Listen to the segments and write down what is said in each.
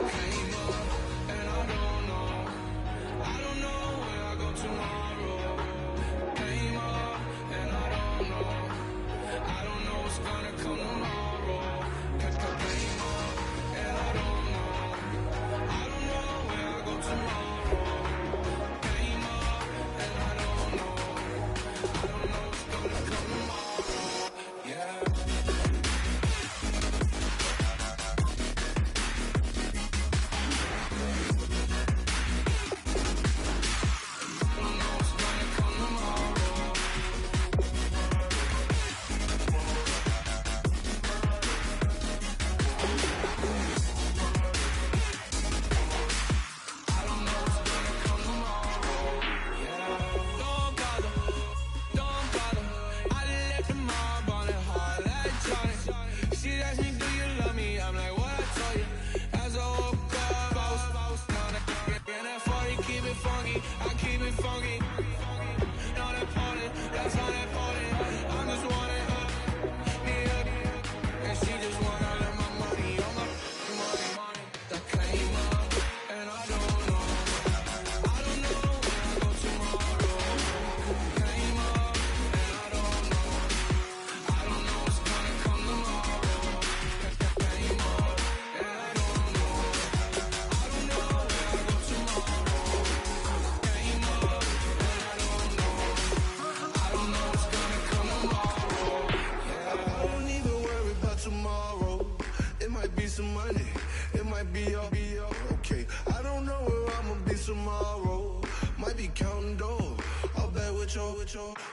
came up and I don't know. I don't know where I go tomorrow. Came up and I don't know. I don't know what's gonna come tomorrow. Came up and I don't know. I don't know where I go tomorrow. Came up and I don't know. I don't know what's gonna come tomorrow. Yeah.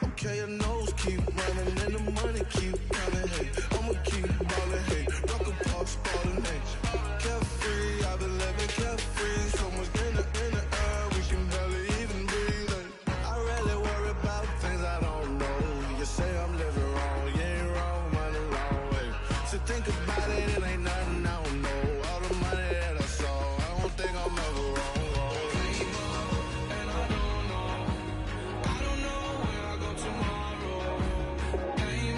Okay, your nose keep running and the money keep coming. Hey, I'ma keep ballin'. Hey, rock a park, ballin'. Hey, carefree, I've been living carefree. So much in the air, we can barely even breathe. Hey, I really worry about things I don't know. You say I'm living wrong, you ain't wrong, money long way. So think about it, it ain't nothing I don't know. All the money that I saw, I don't think I'm ever wrong. And I don't know. I don't know where I go tomorrow. Came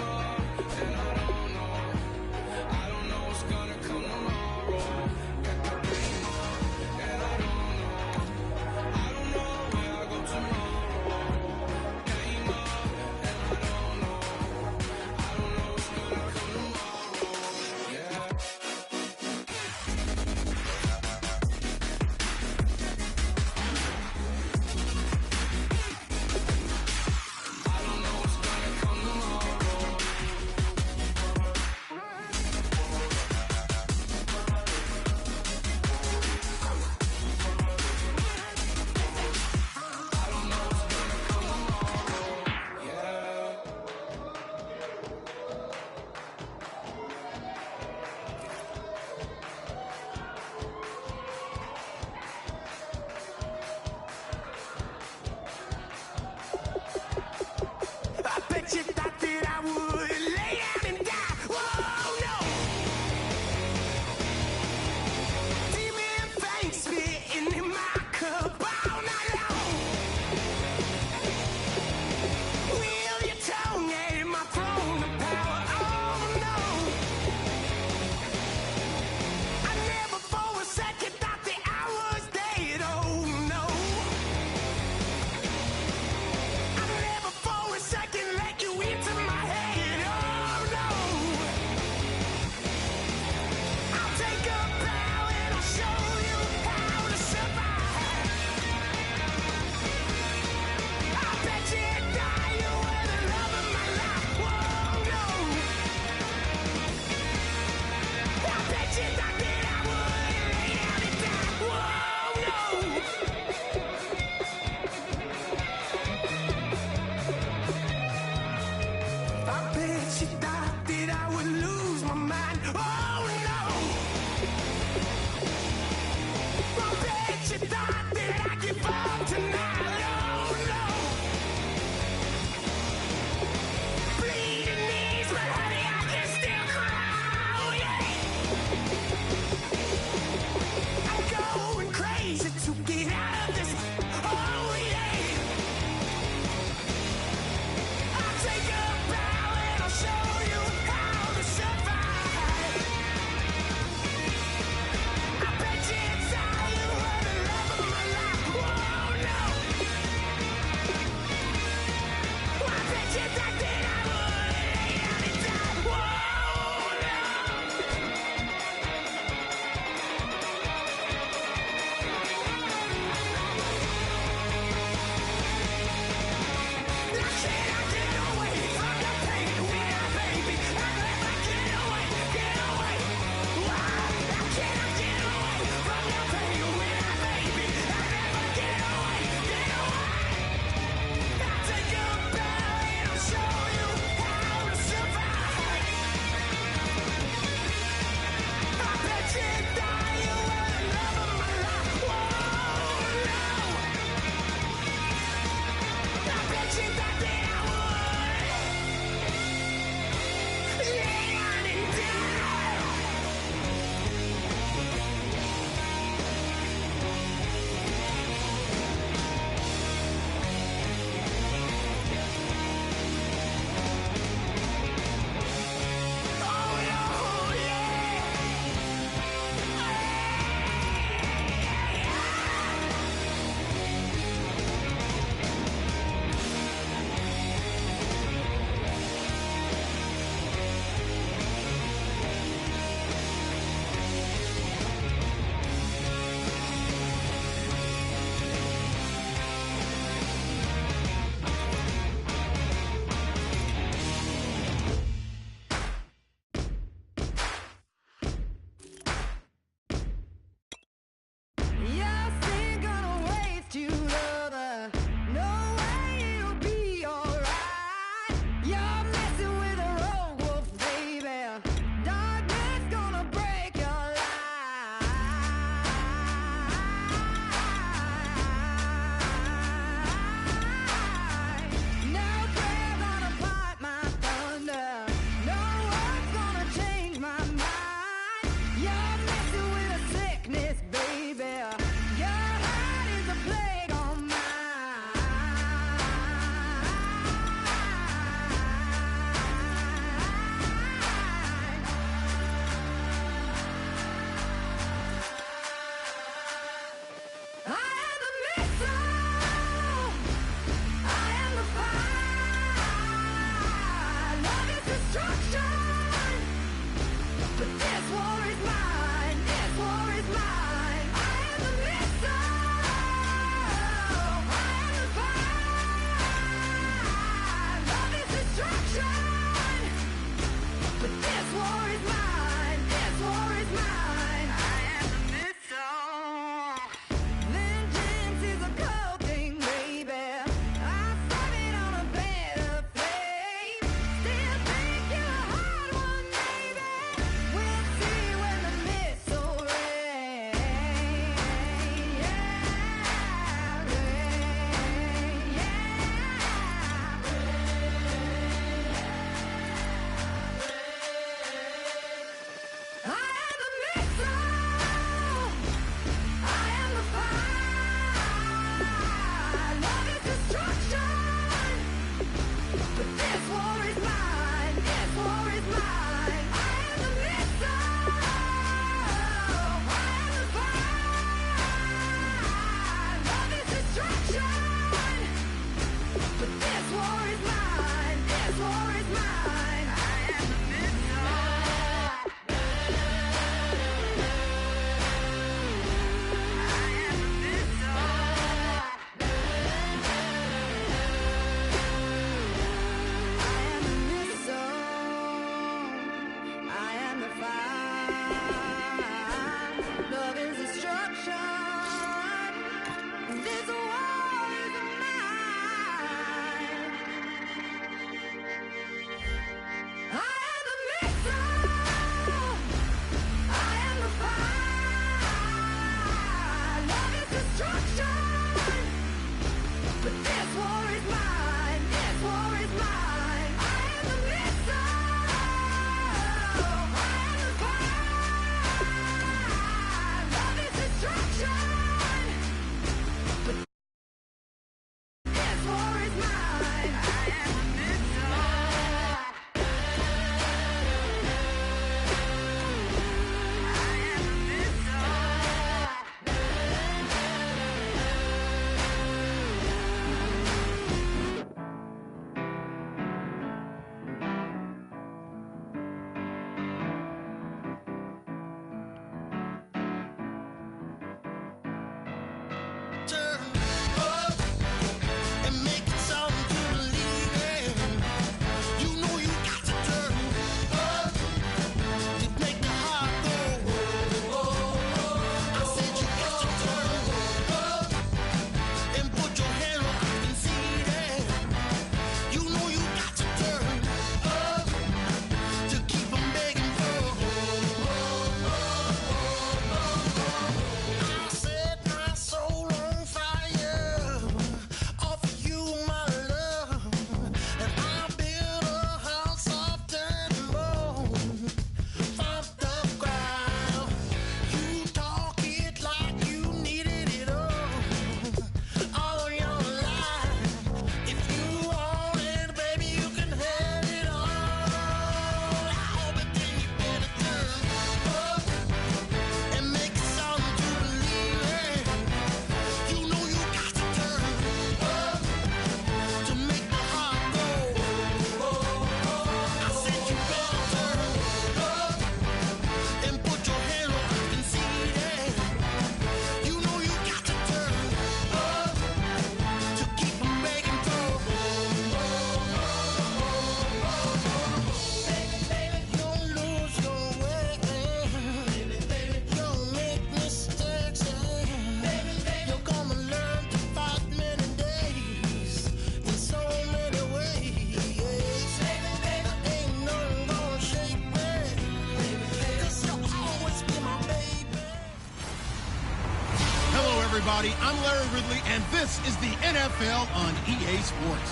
everybody. I'm Larry Ridley, and this is the NFL on EA Sports.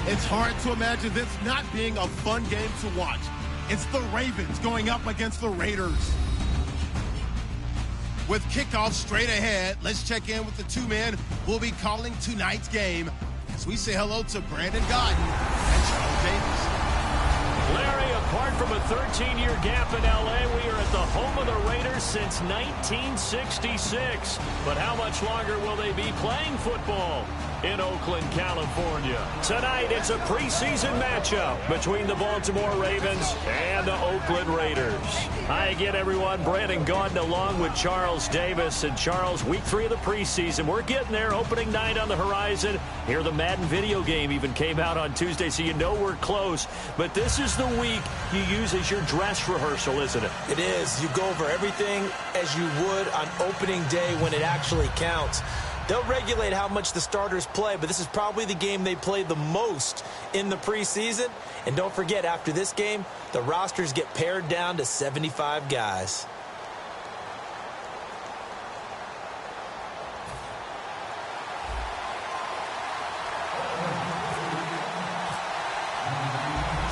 It's hard to imagine this not being a fun game to watch. It's the Ravens going up against the Raiders. With kickoff straight ahead, let's check in with the two men who will be calling tonight's game as we say hello to Brandon Gaudin and Charles Davis. Larry, apart from a 13-year gap in L.A., we are at the home of the Raiders since 1966. But how much longer will they be playing football in Oakland, California? Tonight, it's a preseason matchup between the Baltimore Ravens and the Oakland Raiders. Hi again, everyone. Brandon Gaudin along with Charles Davis. And Charles, week 3 of the preseason. We're getting there. Opening night on the horizon. Here, the Madden video game even came out on Tuesday, so you know we're close. But this is the week you use as your dress rehearsal, isn't it? It is. You go over everything as you would on opening day when it actually counts. They'll regulate how much the starters play, but this is probably the game they play the most in the preseason. And don't forget, after this game, the rosters get pared down to 75 guys.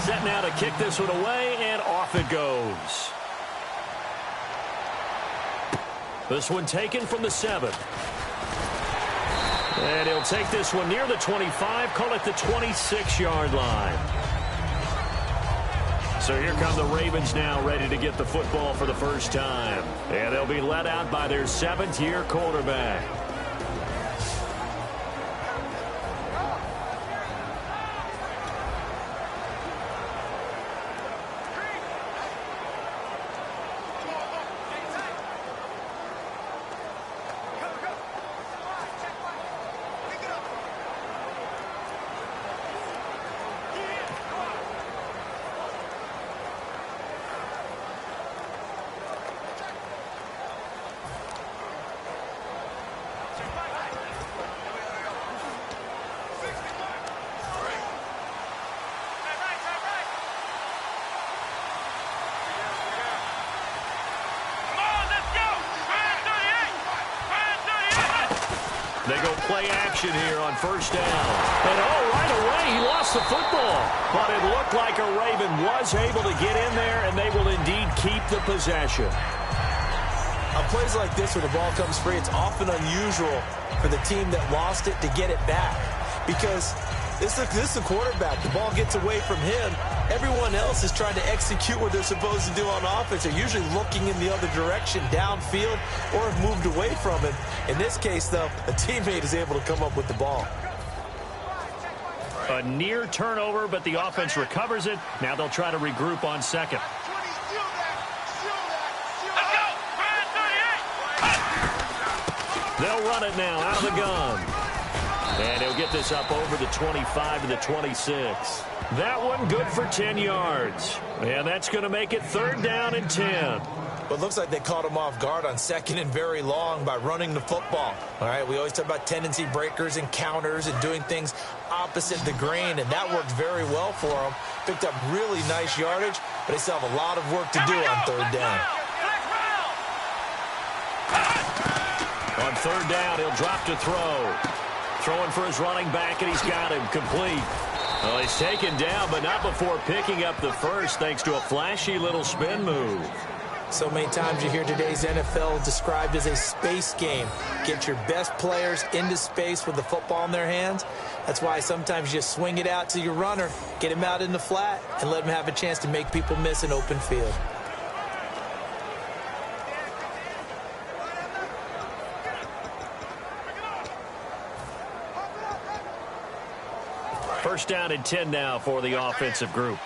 Set now to kick this one away, and off it goes. This one taken from the 7. And he'll take this one near the 25, call it the 26-yard line. So here come the Ravens now, ready to get the football for the first time. And they'll be led out by their 7th-year quarterback. They go play action here on first down. And right away, he lost the football. But it looked like a Raven was able to get in there, and they will indeed keep the possession. On plays like this where the ball comes free, it's often unusual for the team that lost it to get it back. Because this is the quarterback. The ball gets away from him. Everyone else is trying to execute what they're supposed to do on offense. They're usually looking in the other direction, downfield, or have moved away from him. In this case, though, a teammate is able to come up with the ball. A near turnover, but the offense recovers it. Now they'll try to regroup on second. They'll run it now out of the gun. And he'll get this up over the 25 to the 26. That one good for 10 yards. And that's going to make it 3rd down and 10. Well, it looks like they caught him off guard on 2nd and very long by running the football. All right, we always talk about tendency breakers and counters and doing things opposite the grain, and that worked very well for him. Picked up really nice yardage, but they still have a lot of work to do on 3rd down. On 3rd down, he'll drop to throw. Throwing for his running back, and he's got him complete. Well, he's taken down, but not before picking up the first, thanks to a flashy little spin move. So many times you hear today's NFL described as a space game. Get your best players into space with the football in their hands. That's why sometimes you swing it out to your runner, get him out in the flat, and let him have a chance to make people miss an open field. First down and 10 now for the offensive group.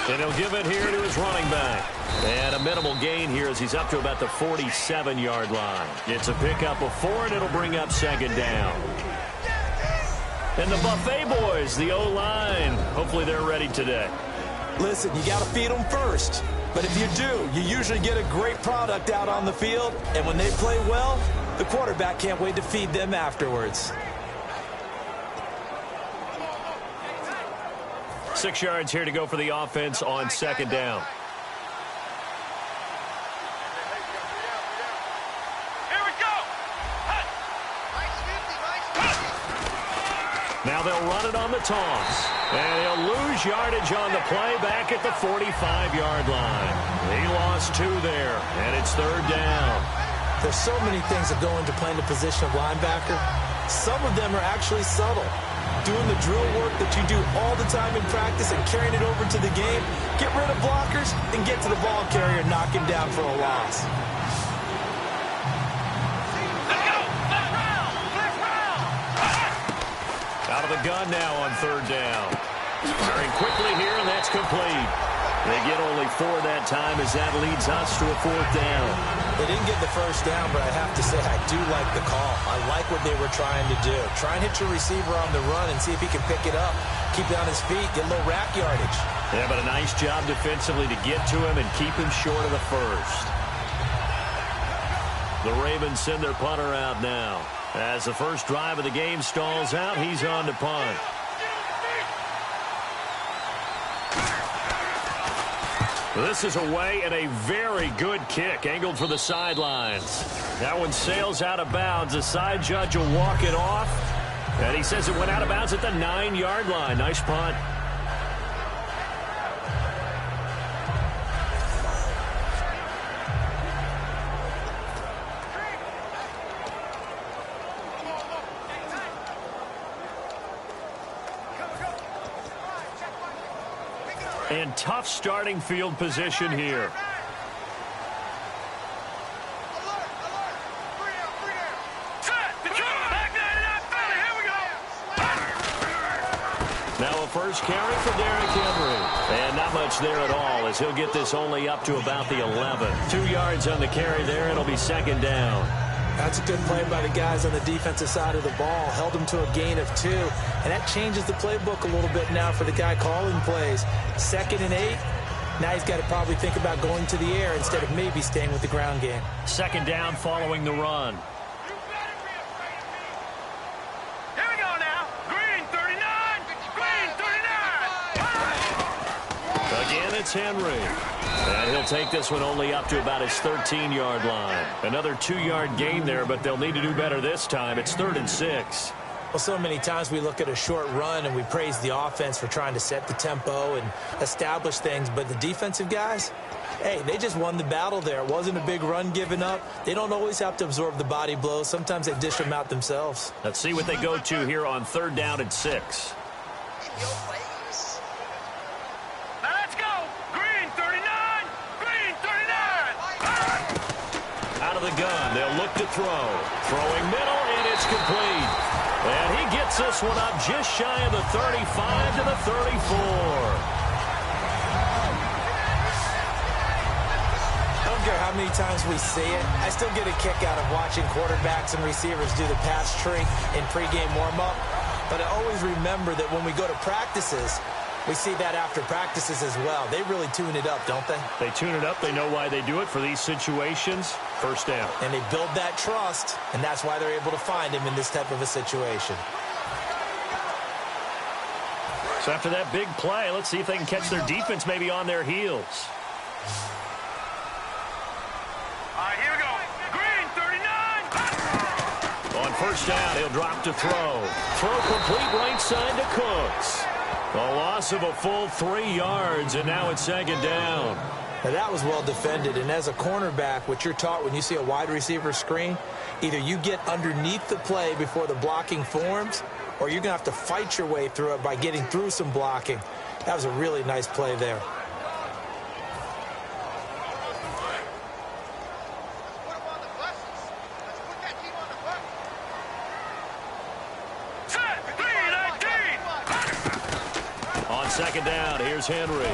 And he'll give it here to his running back. And a minimal gain here as he's up to about the 47-yard line. It's a pickup of 4, and it'll bring up 2nd down. And the Buffet boys, the O-line, hopefully they're ready today. Listen, you got to feed them first. But if you do, you usually get a great product out on the field. And when they play well, the quarterback can't wait to feed them afterwards. 6 yards here to go for the offense on second down. Now they'll run it on the toss. And he'll lose yardage on the play back at the 45-yard line. He lost 2 there, and it's third down. There's so many things that go into playing the position of linebacker. Some of them are actually subtle. Doing the drill work that you do all the time in practice and carrying it over to the game. Get rid of blockers and get to the ball carrier and knock him down for a loss. Out of the gun now on third down. Firing quickly here, and that's complete. They get only 4 that time as that leads us to a 4th down. They didn't get the first down, but I have to say I do like the call. I like what they were trying to do. Try and hit your receiver on the run and see if he can pick it up. Keep it on his feet, get a little rack yardage. Yeah, but a nice job defensively to get to him and keep him short of the first. The Ravens send their punter out now. As the first drive of the game stalls out, he's on to punt. This is away and a very good kick, angled for the sidelines. That one sails out of bounds. The side judge will walk it off. And he says it went out of bounds at the 9-yard line. Nice punt. And tough starting field position here. Now a first carry for Derrick Henry. And not much there at all as he'll get this only up to about the 11. 2 yards on the carry there. It'll be second down. That's a good play by the guys on the defensive side of the ball. Held them to a gain of 2. And that changes the playbook a little bit now for the guy calling plays. 2nd and 8. Now he's got to probably think about going to the air instead of maybe staying with the ground game. Second down following the run. Here we go now. Green 39. Green 39. Again, it's Henry. And he'll take this one only up to about his 13-yard line. Another 2-yard gain there, but they'll need to do better this time. It's 3rd and 6. Well, so many times we look at a short run and we praise the offense for trying to set the tempo and establish things. But the defensive guys, hey, they just won the battle there. It wasn't a big run given up. They don't always have to absorb the body blows. Sometimes they dish them out themselves. Let's see what they go to here on 3rd down and 6. Of the gun, they'll look to throw. Throwing middle, and it's complete. And he gets this one up just shy of the 35 to the 34. I don't care how many times we see it. I still get a kick out of watching quarterbacks and receivers do the pass tree in pregame warm-up. But I always remember that when we go to practices, we see that after practices as well. They really tune it up, don't they? They tune it up. They know why they do it for these situations. First down. And they build that trust, and that's why they're able to find him in this type of a situation. So after that big play, let's see if they can catch their defense maybe on their heels. All right, here we go. Green 39. On first down, he'll drop to throw. Throw complete right side to Cooks. A loss of a full 3 yards, and now it's second down. Now that was well defended, and as a cornerback, what you're taught when you see a wide receiver screen, either you get underneath the play before the blocking forms, or you're going to have to fight your way through it by getting through some blocking. That was a really nice play there. On second down, here's Henry.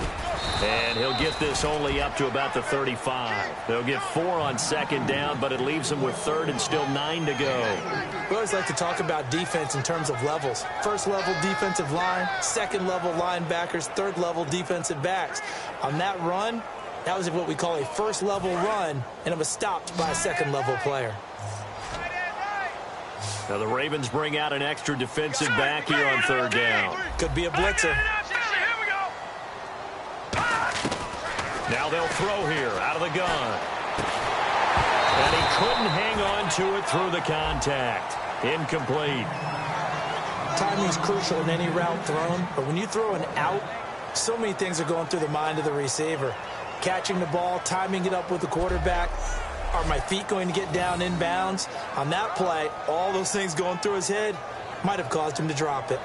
And he'll get this only up to about the 35. They'll get 4 on second down, but it leaves them with 3rd and still 9 to go. We always like to talk about defense in terms of levels. First level defensive line, second level linebackers, third level defensive backs. On that run, that was what we call a first level run, and it was stopped by a second level player. Now the Ravens bring out an extra defensive back here on 3rd down. Could be a blitzer. Here we go. Now they'll throw here out of the gun. And he couldn't hang on to it through the contact. Incomplete. Timing is crucial in any route thrown, but when you throw an out, so many things are going through the mind of the receiver. Catching the ball, timing it up with the quarterback. Are my feet going to get down in bounds? On that play, all those things going through his head might have caused him to drop it.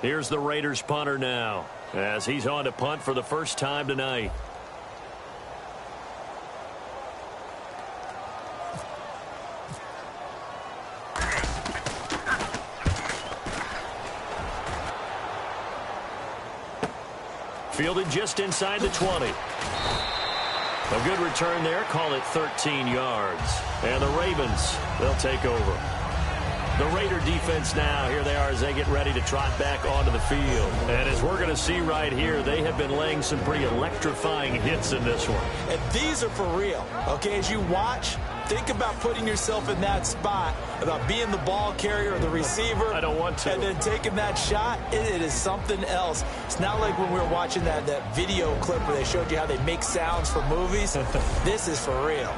Here's the Raiders punter now, as he's on to punt for the first time tonight. Fielded just inside the 20. A good return there. Call it 13 yards. And the Ravens, they'll take over. The Raider defense now, here they are as they get ready to trot back onto the field. And as we're going to see right here, they have been laying some pretty electrifying hits in this one. And these are for real. Okay, as you watch, think about putting yourself in that spot, about being the ball carrier or the receiver. I don't want to. And then taking that shot, it is something else. It's not like when we were watching that video clip where they showed you how they make sounds for movies. This is for real.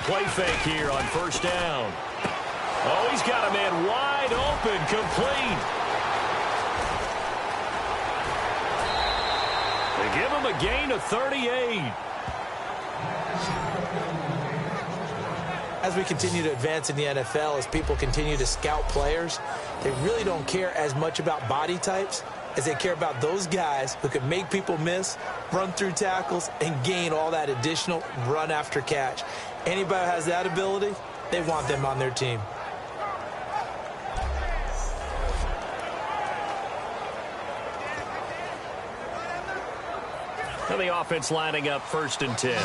Play fake here on first down. Oh, he's got a man wide open, complete. They give him a gain of 38. As we continue to advance in the NFL, as people continue to scout players, they really don't care as much about body types as they care about those guys who can make people miss, run through tackles, and gain all that additional run after catch. Anybody who has that ability, they want them on their team. And the offense lining up 1st and 10.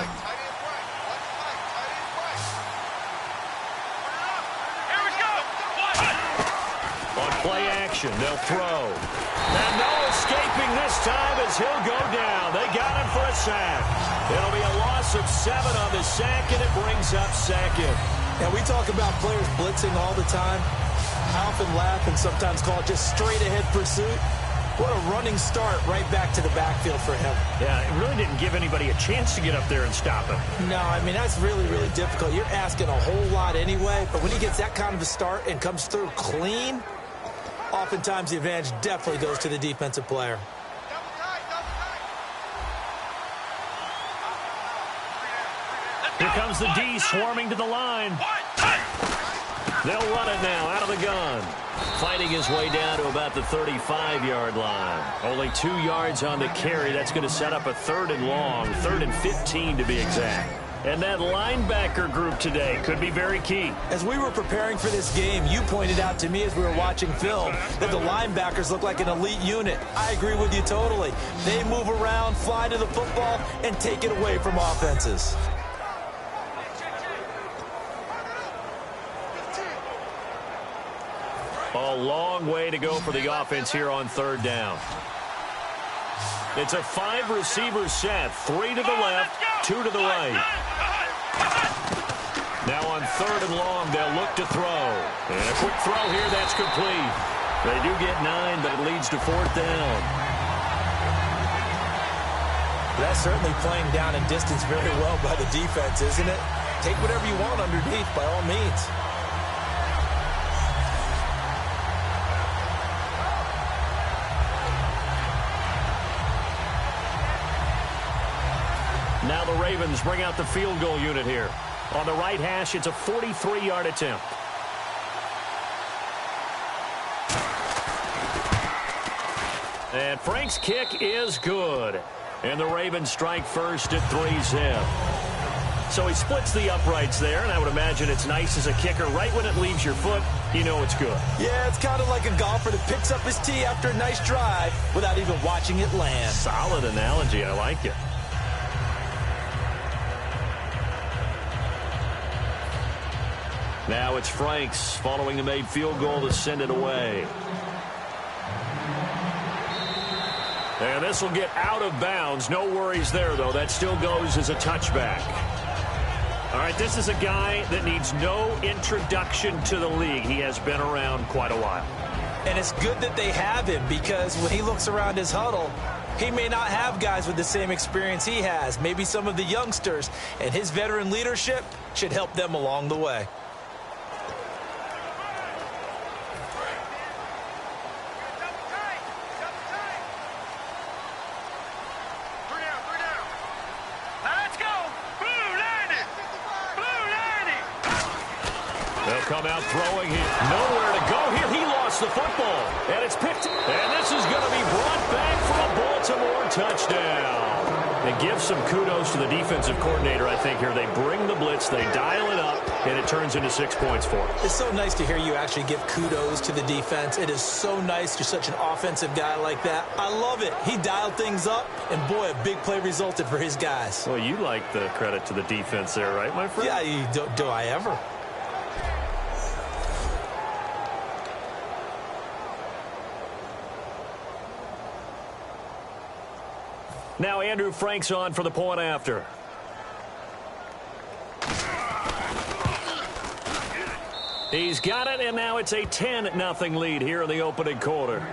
On play action, they'll throw. And no escaping this time as he'll go down. They got him for a sack. It'll be a loss of 7 on the sack, and it brings up 2nd. Now, we talk about players blitzing all the time. I often laugh and sometimes call it just straight-ahead pursuit. What a running start right back to the backfield for him. Yeah, it really didn't give anybody a chance to get up there and stop him. No, I mean, that's really, really difficult. You're asking a whole lot anyway, but when he gets that kind of a start and comes through clean, oftentimes the advantage definitely goes to the defensive player. Here comes the D swarming to the line. They'll run it now out of the gun. Fighting his way down to about the 35-yard line. Only 2 yards on the carry. That's going to set up a 3rd and long, 3rd and 15 to be exact. And that linebacker group today could be very key. As we were preparing for this game, you pointed out to me as we were watching film that the linebackers look like an elite unit. I agree with you totally. They move around, fly to the football, and take it away from offenses. A long way to go for the offense here on 3rd down. It's a 5-receiver set. 3 to the left, 2 to the right. Now on 3rd and long, they'll look to throw. And a quick throw here, that's complete. They do get 9, but it leads to 4th down. That's certainly playing down and distance very well by the defense, isn't it? Take whatever you want underneath, by all means. Now the Ravens bring out the field goal unit here. On the right hash, it's a 43-yard attempt. And Frank's kick is good. And the Ravens strike first at 3-zip. So he splits the uprights there, and I would imagine it's nice as a kicker. Right when it leaves your foot, you know it's good. Yeah, it's kind of like a golfer that picks up his tee after a nice drive without even watching it land. Solid analogy. I like it. Now it's Franks following the made field goal to send it away. And this will get out of bounds. No worries there, though. That still goes as a touchback. All right, this is a guy that needs no introduction to the league. He has been around quite a while. And it's good that they have him, because when he looks around his huddle, he may not have guys with the same experience he has, maybe some of the youngsters, and his veteran leadership should help them along the way. Come out throwing here. Nowhere to go here. He lost the football. And it's picked. And this is going to be brought back for a Baltimore touchdown. And give some kudos to the defensive coordinator, I think, here. They bring the blitz, they dial it up, and it turns into 6 points for him. It's so nice to hear you actually give kudos to the defense. It is so nice. You're such an offensive guy like that. I love it. He dialed things up, and boy, a big play resulted for his guys. Well, you like the credit to the defense there, right, my friend? Yeah, do I ever? Now Andrew Franks on for the point after. He's got it, and now it's a 10-0 lead here in the opening quarter.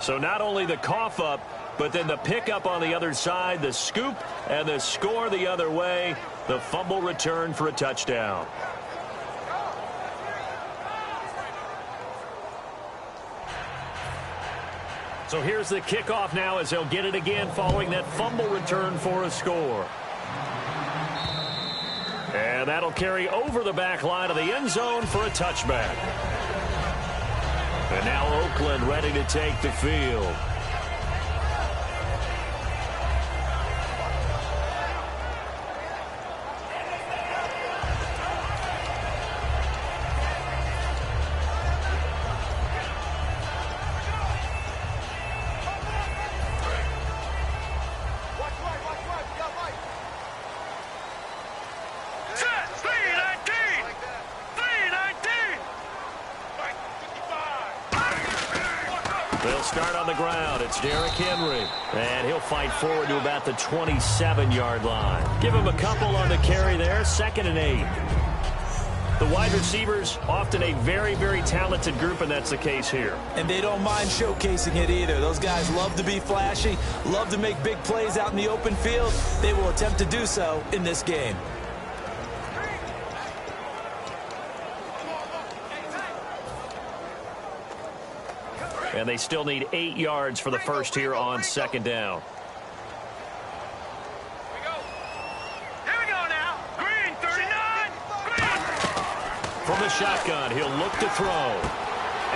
So not only the cough up, but then the pickup on the other side, the scoop, and the score the other way. The fumble return for a touchdown. So here's the kickoff now as they'll get it again following that fumble return for a score. And that'll carry over the back line of the end zone for a touchback. And now Oakland ready to take the field. They'll start on the ground. It's Derrick Henry. And he'll fight forward to about the 27-yard line. Give him a couple on the carry there. 2nd and 8. The wide receivers, often a very, very talented group, and that's the case here. And they don't mind showcasing it either. Those guys love to be flashy, love to make big plays out in the open field. They will attempt to do so in this game. And they still need 8 yards for the first here on 2nd down. Here we go now. Green, 39. Green. From the shotgun, he'll look to throw.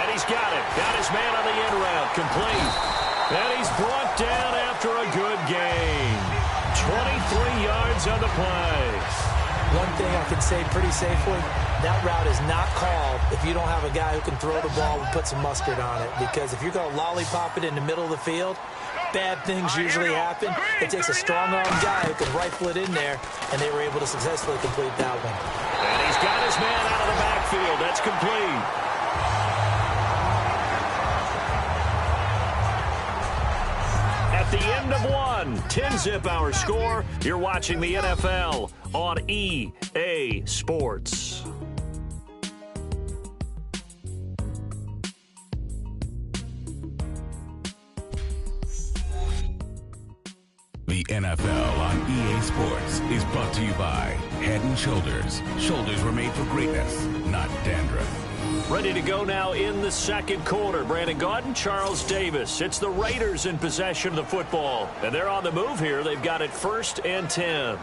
And he's got it. Got his man on the end route. Complete. And he's brought down after a good gain. 23 yards on the play. One thing I can say pretty safely, that route is not called if you don't have a guy who can throw the ball and put some mustard on it. Because if you're going to lollipop it in the middle of the field, bad things usually happen. It takes a strong-arm guy who can rifle it in there, and they were able to successfully complete that one. And he's got his man out of the backfield. That's complete. At the end of one, 10-zip our score. You're watching the NFL on EA Sports. The NFL on EA Sports is brought to you by Head & Shoulders. Shoulders were made for greatness, not dandruff. Ready to go now in the second quarter. Brandon Gaudin, Charles Davis. It's the Raiders in possession of the football. And they're on the move here. They've got it 1st and 10.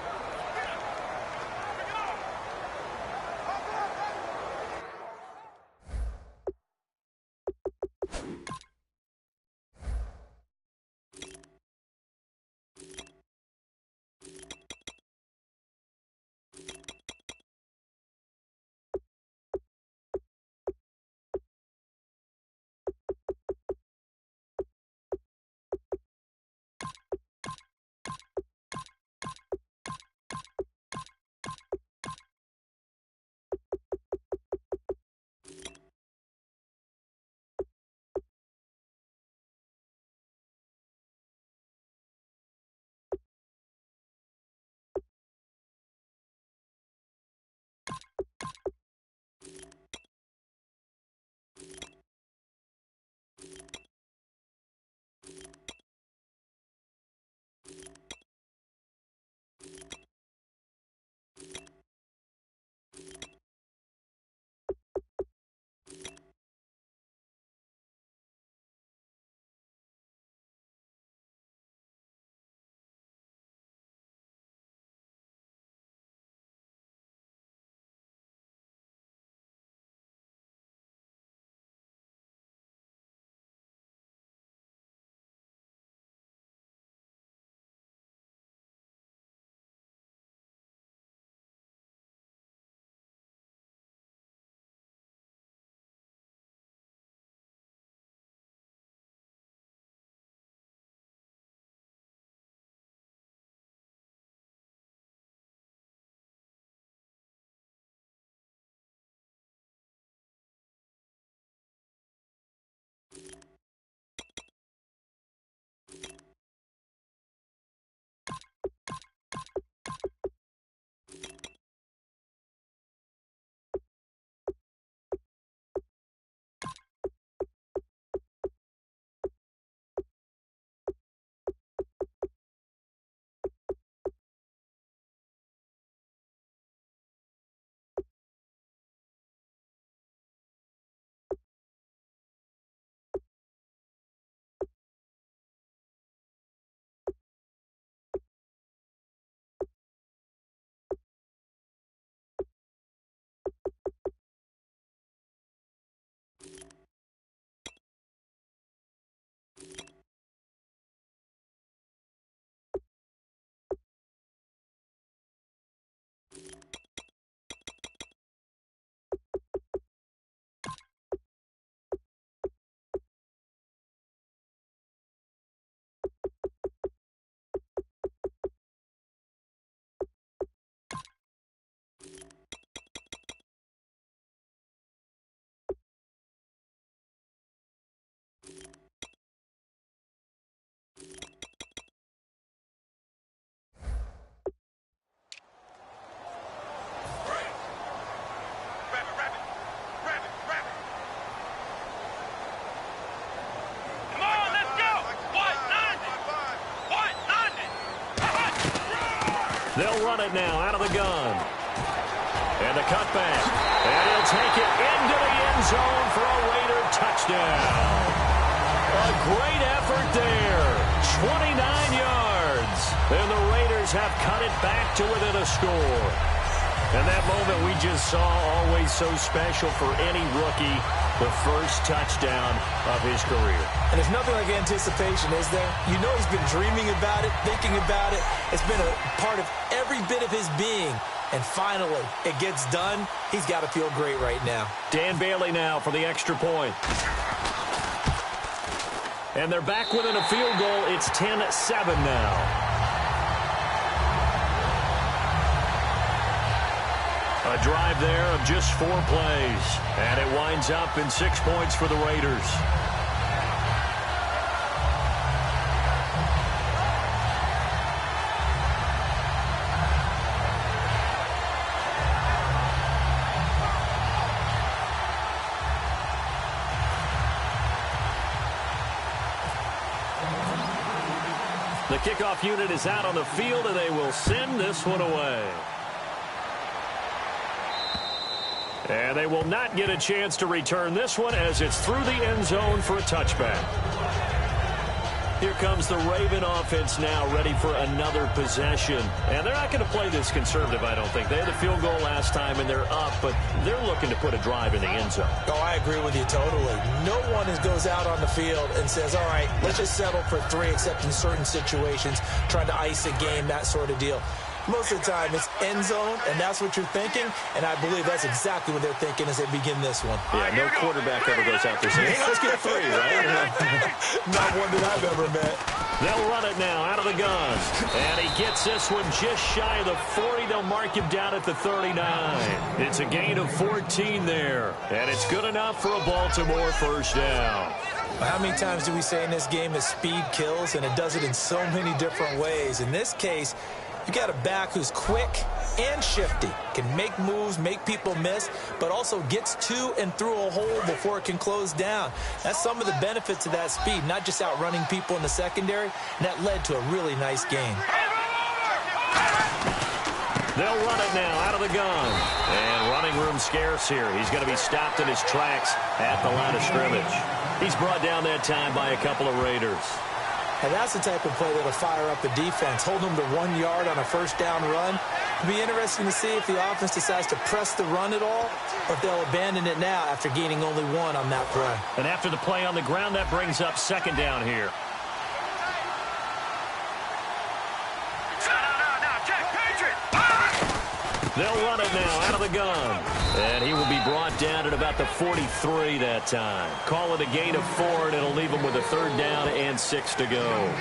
They'll run it now out of the gun. And the cutback. And he'll take it into the end zone for a Raider touchdown. A great effort there. 29 yards. And the Raiders have cut it back to within a score. And that moment we just saw, always so special for any rookie, the first touchdown of his career. And there's nothing like anticipation, is there? You know he's been dreaming about it, thinking about it. It's been a part of every bit of his being. And finally, it gets done. He's got to feel great right now. Dan Bailey now for the extra point. And they're back within a field goal. It's 10-7 now. A drive there of just 4 plays. And it winds up in 6 points for the Raiders. The kickoff unit is out on the field, and they will send this one away. And they will not get a chance to return this one as it's through the end zone for a touchback. Here comes the Raven offense now, ready for another possession. And they're not going to play this conservative, I don't think. They had a field goal last time, and they're up, but they're looking to put a drive in the end zone. Oh, I agree with you totally. No one goes out on the field and says, all right, let's just settle for 3, except in certain situations, trying to ice a game, that sort of deal. Most of the time, it's end zone, and that's what you're thinking, and I believe that's exactly what they're thinking as they begin this one. Yeah, no quarterback ever goes out there saying, hey, let's get 3, right? Not one that I've ever met. They'll run it now out of the gun, and he gets this one just shy of the 40. They'll mark him down at the 39. It's a gain of 14 there, and it's good enough for a Baltimore first down. How many times do we say in this game that speed kills, and it does it in so many different ways? In this case, you got a back who's quick and shifty, can make moves, make people miss, but also gets to and through a hole before it can close down. That's some of the benefits of that speed, not just outrunning people in the secondary, and that led to a really nice game. They'll run it now out of the gun. And running room scarce here. He's going to be stopped in his tracks at the line of scrimmage. He's brought down that time by a couple of Raiders. And that's the type of play that'll fire up the defense. Hold them to 1 yard on a first down run. It'll be interesting to see if the offense decides to press the run at all, or if they'll abandon it now after gaining only 1 on that play. And after the play on the ground, that brings up second down here. They'll run it now out of the gun. And he will be brought down at about the 43 that time. Call it a gain of 4, and it'll leave him with a third down and 6 to go.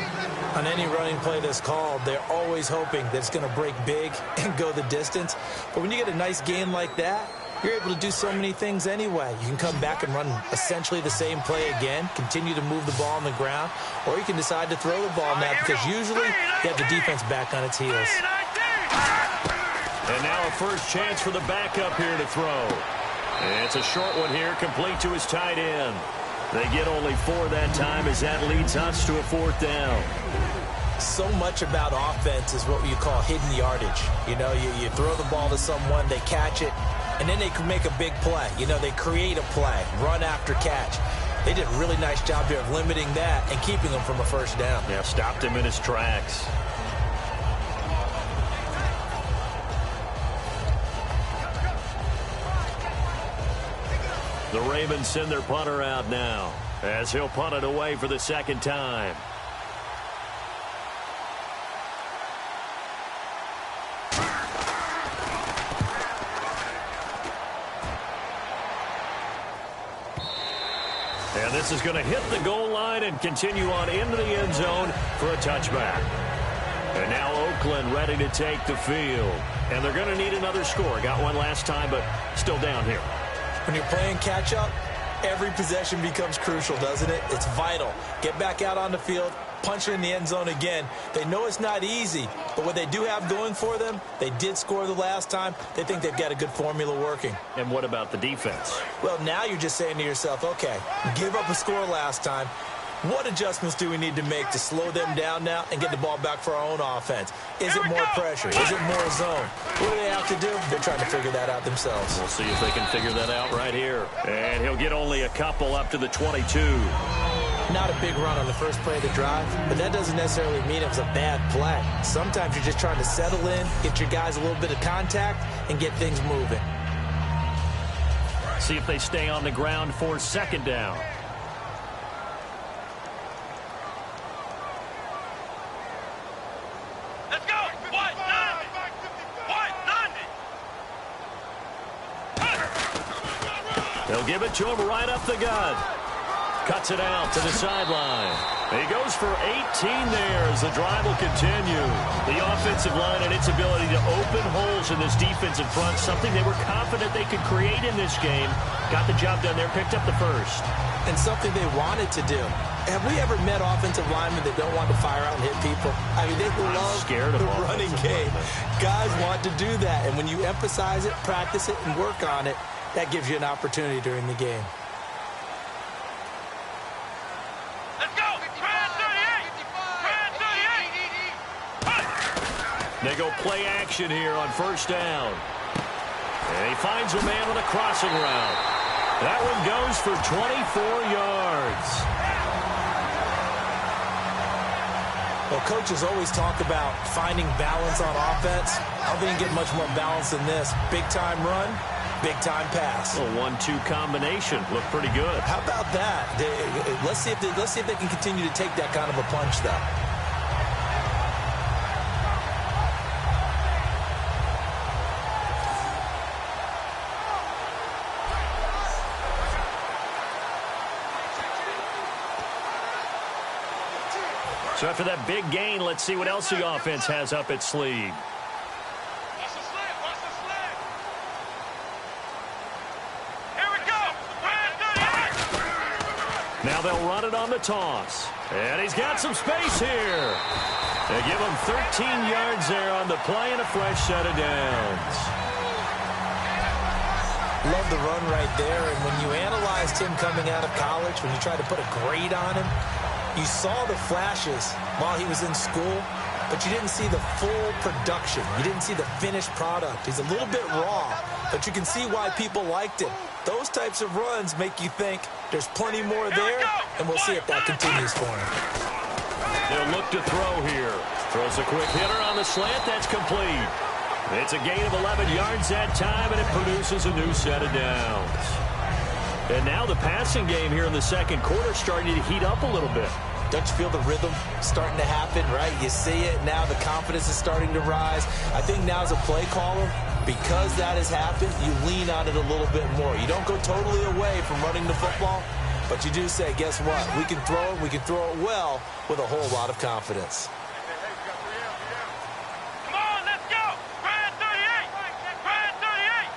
On any running play that's called, they're always hoping that it's going to break big and go the distance. But when you get a nice gain like that, you're able to do so many things anyway. You can come back and run essentially the same play again, continue to move the ball on the ground, or you can decide to throw the ball now because usually you have the defense back on its heels. And now a first chance for the backup here to throw. It's a short one here, complete to his tight end. They get only 4 that time as that leads us to a 4th down. So much about offense is what you call hidden yardage. You know, you throw the ball to someone, they catch it, and then they can make a big play. You know, they create a play, run after catch. They did a really nice job here of limiting that and keeping him from a first down. Yeah, stopped him in his tracks. The Ravens send their punter out now as he'll punt it away for the second time. And this is going to hit the goal line and continue on into the end zone for a touchback. And now Oakland ready to take the field. And they're going to need another score. Got one last time, but still down here. When you're playing catch-up, every possession becomes crucial, doesn't it? It's vital. Get back out on the field, punch it in the end zone again. They know it's not easy, but what they do have going for them, they did score the last time. They think they've got a good formula working. And what about the defense? Well, now you're just saying to yourself, okay, give up a score last time. What adjustments do we need to make to slow them down now and get the ball back for our own offense? Is it more pressure? Is it more zone? What do they have to do? They're trying to figure that out themselves. We'll see if they can figure that out right here. And he'll get only a couple up to the 22. Not a big run on the first play of the drive, but that doesn't necessarily mean it was a bad play. Sometimes you're just trying to settle in, get your guys a little bit of contact, and get things moving. See if they stay on the ground for second down. Let's go. White, 90. White, 90. They'll give it to him right up the gut. Cuts it out to the sideline. He goes for 18 there as the drive will continue. The offensive line and its ability to open holes in this defensive front, something they were confident they could create in this game. Got the job done there, picked up the first. And something they wanted to do. Have we ever met offensive linemen that don't want to fire out and hit people? I mean, they love the running game. Guys want to do that. And when you emphasize it, practice it, and work on it, that gives you an opportunity during the game. They go play action here on first down. And he finds a man on a crossing route. That one goes for 24 yards. Well, coaches always talk about finding balance on offense. I don't think you get much more balance than this. Big-time run, big-time pass. A 1-2 combination. Looked pretty good. How about that? Let's see if they can continue to take that kind of a punch, though. So after that big gain, let's see what else the offense has up its sleeve. Watch the slant. Watch the slant. Here we go. Now they'll run it on the toss. And he's got some space here. They give him 13 yards there on the play and a fresh set of downs. Love the run right there. And when you analyzed him coming out of college, when you tried to put a grade on him, you saw the flashes while he was in school, but you didn't see the full production. You didn't see the finished product. He's a little bit raw, but you can see why people liked him. Those types of runs make you think there's plenty more there, and we'll see if that continues for him. They'll look to throw here. Throws a quick hitter on the slant. That's complete. It's a gain of 11 yards that time, and it produces a new set of downs. And now the passing game here in the second quarter starting to heat up a little bit. Don't you feel the rhythm starting to happen, right? You see it now. The confidence is starting to rise. I think now as a play caller, because that has happened, you lean on it a little bit more. You don't go totally away from running the football, but you do say, guess what? We can throw it. We can throw it well with a whole lot of confidence. Come on, let's go. Brad 38. Brad 38.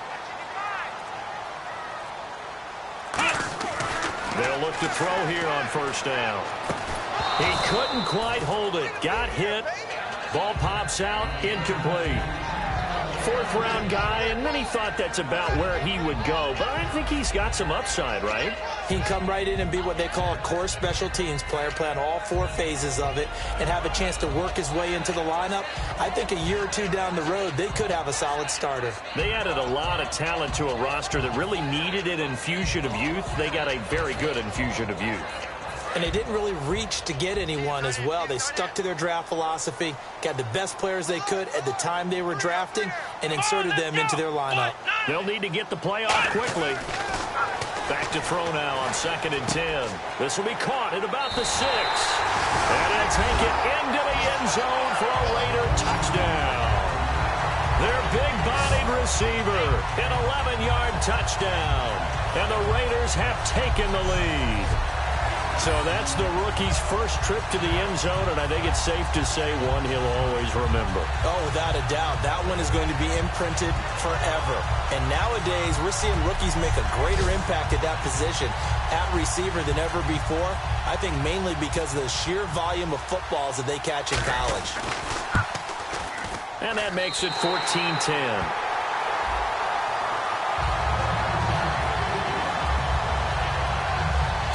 They'll look to throw here on first down. He couldn't quite hold it. Got hit. Ball pops out. Incomplete. Fourth-round guy, and many thought that's about where he would go. But I think he's got some upside, right? He can come right in and be what they call a core special teams player, playing all four phases of it, and have a chance to work his way into the lineup. I think a year or two down the road, they could have a solid starter. They added a lot of talent to a roster that really needed an infusion of youth. They got a very good infusion of youth. And they didn't really reach to get anyone as well. They stuck to their draft philosophy, got the best players they could at the time they were drafting, and inserted them into their lineup. They'll need to get the play off quickly. Back to throw now on 2nd and 10. This will be caught at about the 6. And he'll take it into the end zone for a Raider touchdown. Their big-bodied receiver, an 11-yard touchdown. And the Raiders have taken the lead. So that's the rookie's first trip to the end zone, and I think it's safe to say one he'll always remember. Oh, without a doubt. That one is going to be imprinted forever. And nowadays, we're seeing rookies make a greater impact at that position at receiver than ever before. I think mainly because of the sheer volume of footballs that they catch in college. And that makes it 14-10.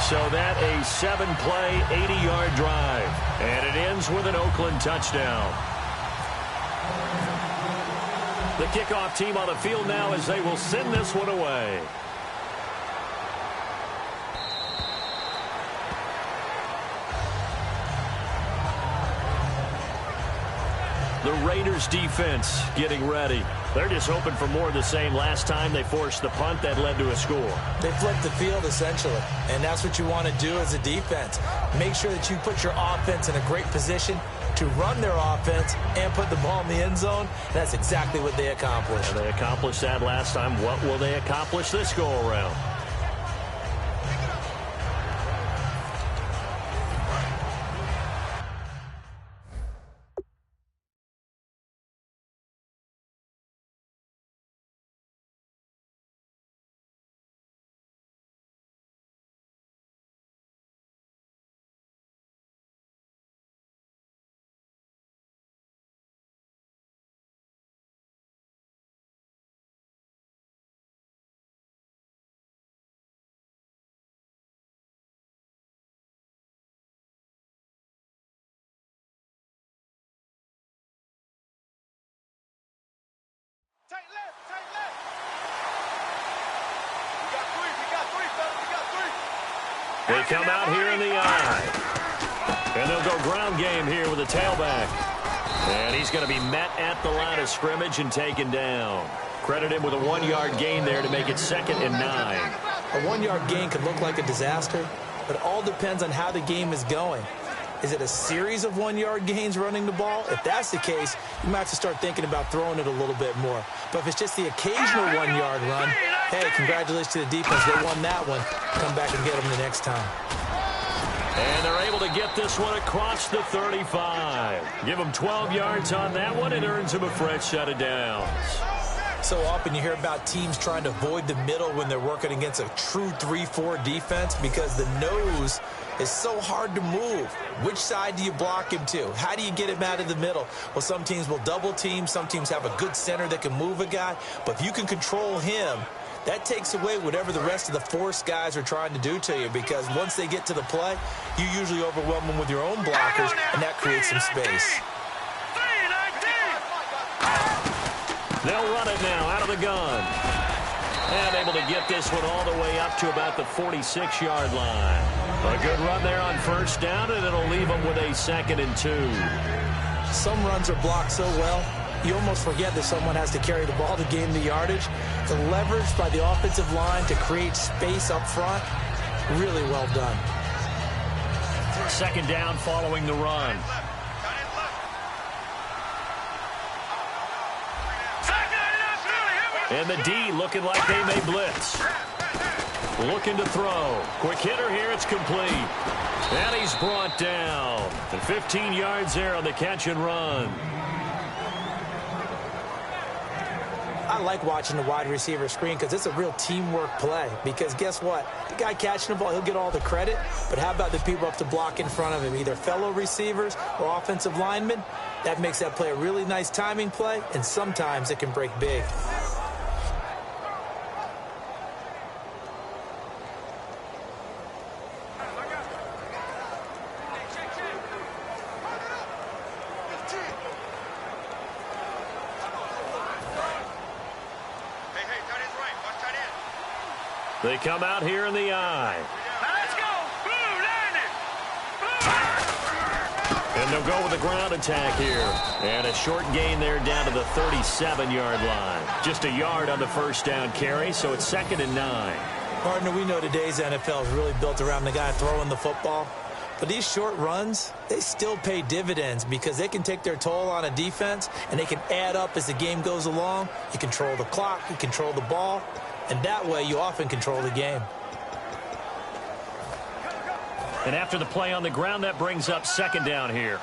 So that a 7-play, 80-yard drive. And it ends with an Oakland touchdown. The kickoff team on the field now as they will send this one away. The Raiders defense getting ready. They're just hoping for more of the same. Last time they forced the punt that led to a score. They flipped the field, essentially, and that's what you want to do as a defense. Make sure that you put your offense in a great position to run their offense and put the ball in the end zone. And that's exactly what they accomplished. And they accomplished that last time. What will they accomplish this go-around? Tight left, tight left. We got three, fellas, we got three. They come out here in the eye. And they'll go ground game here with a tailback. And he's going to be met at the line of scrimmage and taken down. Credit him with a 1-yard gain there to make it 2nd and 9. A 1-yard gain could look like a disaster, but it all depends on how the game is going. Is it a series of 1-yard gains running the ball? If that's the case, you might have to start thinking about throwing it a little bit more. But if it's just the occasional 1-yard run, hey, congratulations to the defense. They won that one. Come back and get them the next time. And they're able to get this one across the 35. Give them 12 yards on that one. It earns them a fresh set of downs. So often you hear about teams trying to avoid the middle when they're working against a true 3-4 defense because the nose is so hard to move. Which side do you block him to? How do you get him out of the middle? Well, some teams will double team. Some teams have a good center that can move a guy. But if you can control him, that takes away whatever the rest of the force guys are trying to do to you because once they get to the play, you usually overwhelm them with your own blockers, and that creates some space. They'll run it now out of the gun. And able to get this one all the way up to about the 46-yard line. A good run there on first down, and it'll leave them with a 2nd and 2. Some runs are blocked so well, you almost forget that someone has to carry the ball to gain the yardage. The leverage by the offensive line to create space up front, really well done. 2nd down following the run. And the D looking like they may blitz. Looking to throw. Quick hitter here, it's complete. And he's brought down. And 15 yards there on the catch and run. I like watching the wide receiver screen because it's a real teamwork play. Because guess what? The guy catching the ball, he'll get all the credit. But how about the people up to block in front of him? Either fellow receivers or offensive linemen. That makes that play a really nice timing play. And sometimes it can break big. They come out here in the eye. Let's go. Blue, landing. And they'll go with the ground attack here. And a short gain there down to the 37-yard line. Just a yard on the first down carry, so it's 2nd and 9. Partner, we know today's NFL is really built around the guy throwing the football. But these short runs, they still pay dividends because they can take their toll on a defense, and they can add up as the game goes along. You control the clock, you control the ball. And that way, you often control the game. And after the play on the ground, that brings up 2nd down here.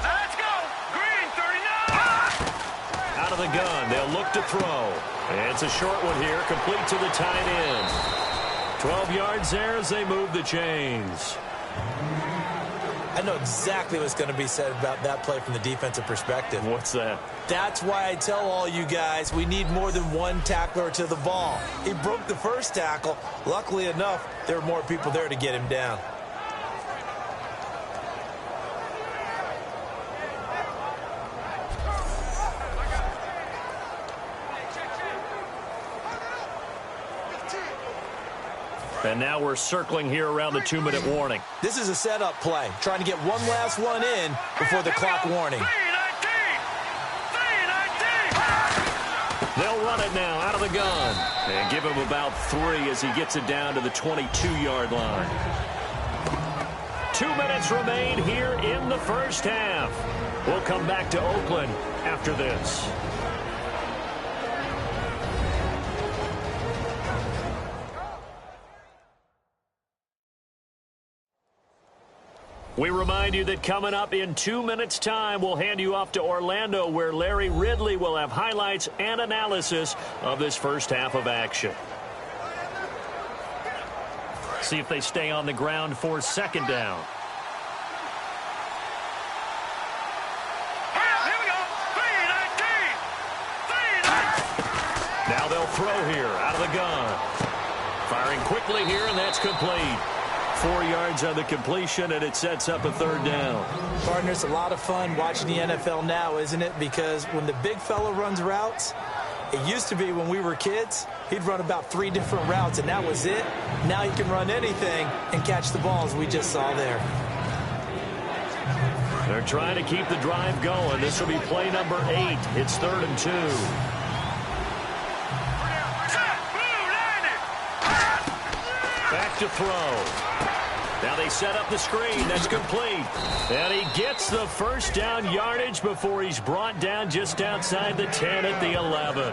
Let's go. Green, 39. Out of the gun, they'll look to throw. And it's a short one here, complete to the tight end. 12 yards there as they move the chains. I know exactly what's going to be said about that play from the defensive perspective. What's that? That's why I tell all you guys we need more than one tackler to the ball. He broke the first tackle. Luckily enough, there were more people there to get him down. And now we're circling here around the 2-minute warning. This is a setup play, trying to get one last one in before the clock warning. They'll run it now out of the gun and give him about 3 as he gets it down to the 22-yard line. 2 minutes remain here in the first half. We'll come back to Oakland after this. We remind you that coming up in 2 minutes' time, we'll hand you off to Orlando, where Larry Ridley will have highlights and analysis of this first half of action. See if they stay on the ground for second down. Now they'll throw here out of the gun. Firing quickly here, and that's complete. 4 yards on the completion, and it sets up a third down. Partner, it's a lot of fun watching the NFL now, isn't it? Because when the big fella runs routes, it used to be when we were kids, he'd run about 3 different routes, and that was it. Now he can run anything and catch the balls we just saw there. They're trying to keep the drive going. This will be play number 8. It's 3rd and 2. Back to throw. Now they set up the screen. That's complete. And he gets the first down yardage before he's brought down just outside the 10 at the 11.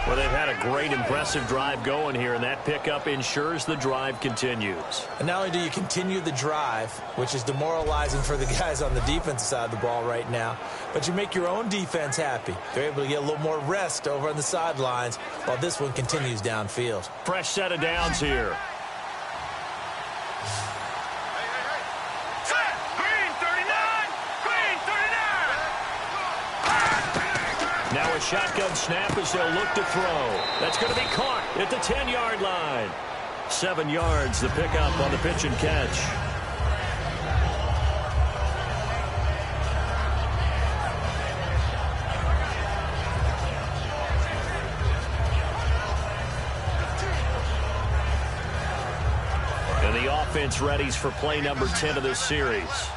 Well, they've had a great, impressive drive going here, and that pickup ensures the drive continues. And not only do you continue the drive, which is demoralizing for the guys on the defensive side of the ball right now, but you make your own defense happy. They're able to get a little more rest over on the sidelines while this one continues downfield. Fresh set of downs here. Now a shotgun snap as they'll look to throw. That's going to be caught at the 10-yard line. 7 yards, the pickup on the pitch and catch. And the offense readies for play number 10 of this series.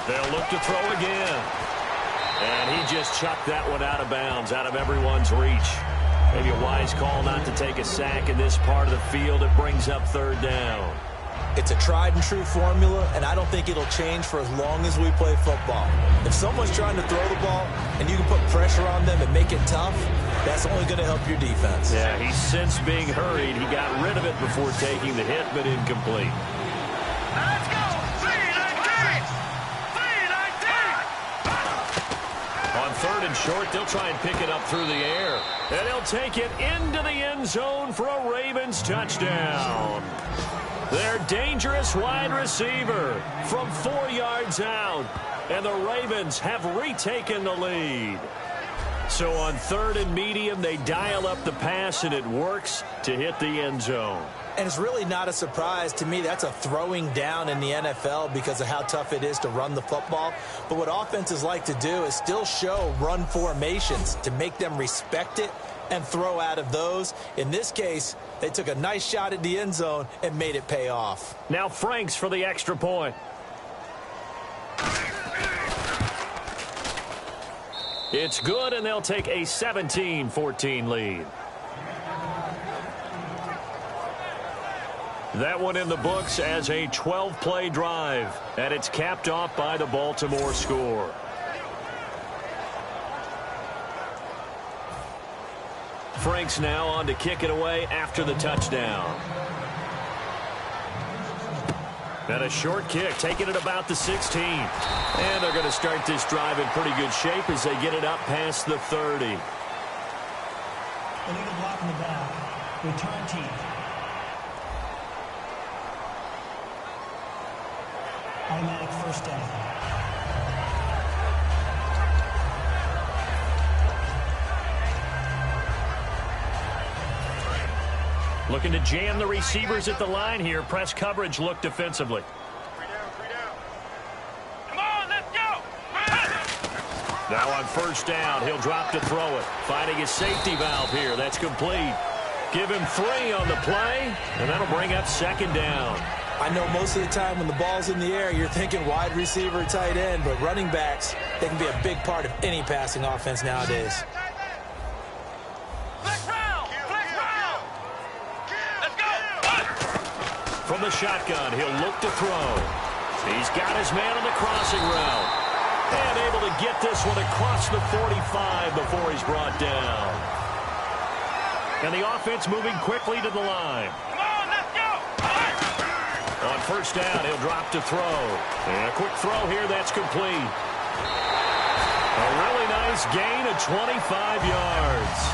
They'll look to throw again. And he just chucked that one out of bounds, out of everyone's reach. Maybe a wise call not to take a sack in this part of the field. It brings up 3rd down. It's a tried and true formula, and I don't think it'll change for as long as we play football. If someone's trying to throw the ball and you can put pressure on them and make it tough, that's only going to help your defense. Yeah, he's since being hurried. He got rid of it before taking the hit, but incomplete. Let's go! On 3rd and short, they'll try and pick it up through the air. And he'll take it into the end zone for a Ravens touchdown. Their dangerous wide receiver from 4 yards out. And the Ravens have retaken the lead. So on 3rd and medium, they dial up the pass, and it works to hit the end zone. And it's really not a surprise to me. That's a throwing down in the NFL because of how tough it is to run the football. But what offenses like to do is still show run formations to make them respect it and throw out of those. In this case, they took a nice shot at the end zone and made it pay off. Now Franks for the extra point. It's good, and they'll take a 17-14 lead. That one in the books as a 12-play drive, and it's capped off by the Baltimore score. Franks now on to kick it away after the touchdown. And a short kick, taking it about the 16. And they're going to start this drive in pretty good shape as they get it up past the 30. They need a block in the back. Return team. Automatic first down. Looking to jam the receivers at the line here. Press coverage look defensively. Come on, let's go! Now on first down, he'll drop to throw it. Finding his safety valve here. That's complete. Give him 3 on the play, and that'll bring up second down. I know most of the time when the ball's in the air, you're thinking wide receiver, tight end, but running backs, they can be a big part of any passing offense nowadays. From the shotgun, he'll look to throw. He's got his man on the crossing route. And able to get this one across the 45 before he's brought down. And the offense moving quickly to the line. Come on, let's go! On first down, he'll drop to throw. And a quick throw here, that's complete. A really nice gain of 25 yards.